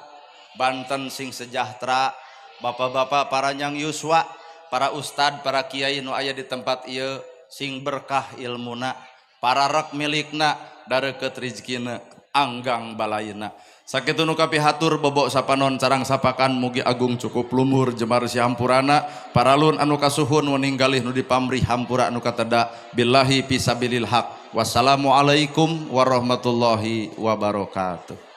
Speaker 2: Banten sing sejahtera, bapak-bapak para nyang yuswa, para ustad, para kiai nu aya di tempat ieu sing berkah ilmuna, para rek milikna dareukeut rezekina, anggang balaina. Sakitu nu kapihatur bobok sapanon carang sapakan mugi agung cukup lumur jemar si hampurana, paralun anu kasuhun meninggalih nu dipamrih hampura anu kateda billahi fisabilil haq. Wassalamualaikum warahmatullahi wabarakatuh.